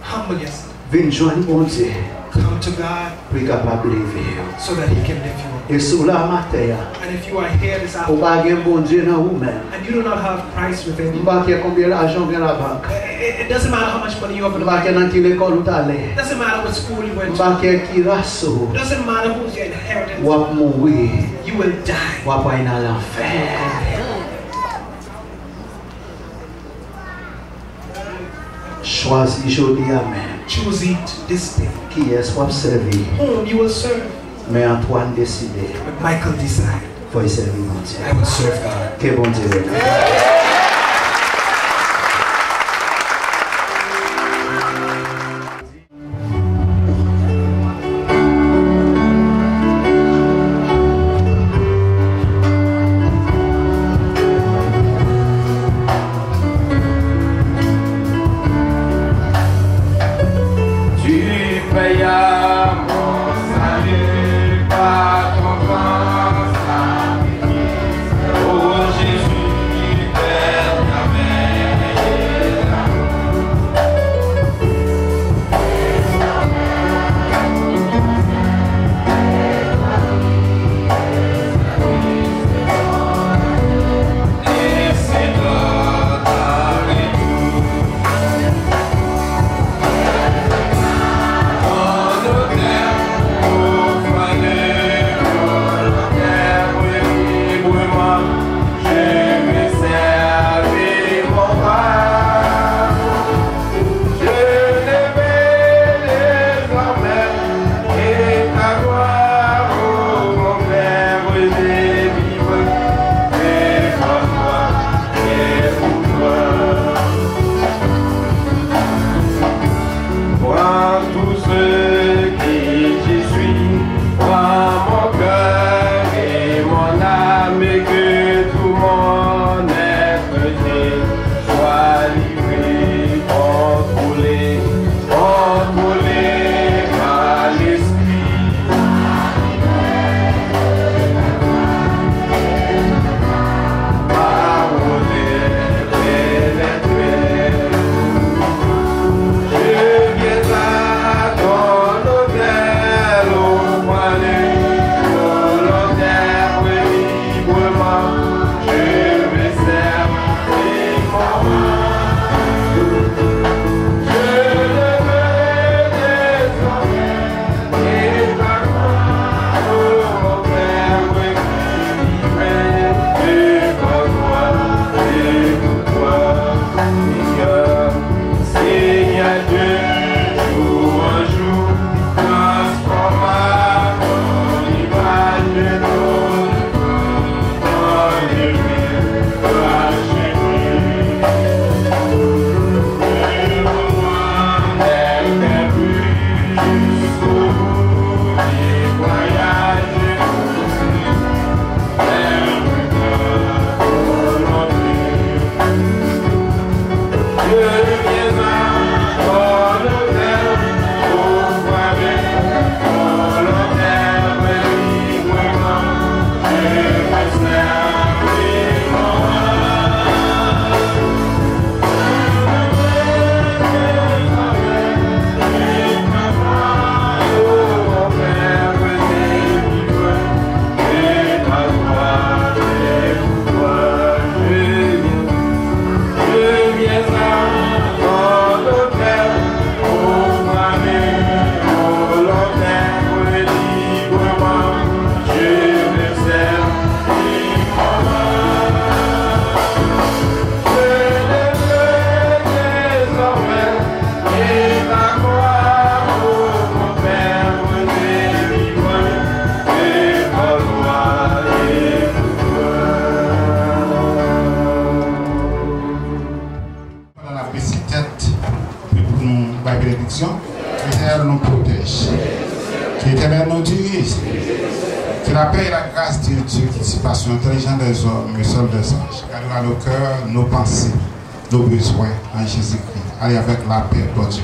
Humble yourself. Viens joindre mon Dieu. Come to God Pour capable lever. so that He can lift you up. Et sur la matin, And if you are here this ou afternoon pas un bon Dieu dans vous même. and you do not have Christ within you, Pas combien d'argent vient la banque. it doesn't matter how much money you have in the Pas bank. dans quelle école où t'allais. It doesn't matter what school you went to. Pas qui race. It doesn't matter who's your inheritance. Ou à mourir. You will die. Ou à pas aller à l'enfer. Choisis aujourd'hui même. Choose it this day. Qui est-ce qu'on servir? Whom you will serve. Mais Antoine décidé. But Michael decided, Faut y servir mon Dieu. I will serve God. Que bon Dieu. bénédiction. Le Seigneur nous protège. L'Éternel nous dirige. Que la paix et la grâce de Dieu qui se passe sur l'intelligence des hommes, le sol des anges, gardera nos cœurs, nos pensées, nos besoins en Jésus-Christ. Allez avec la paix, pour Dieu.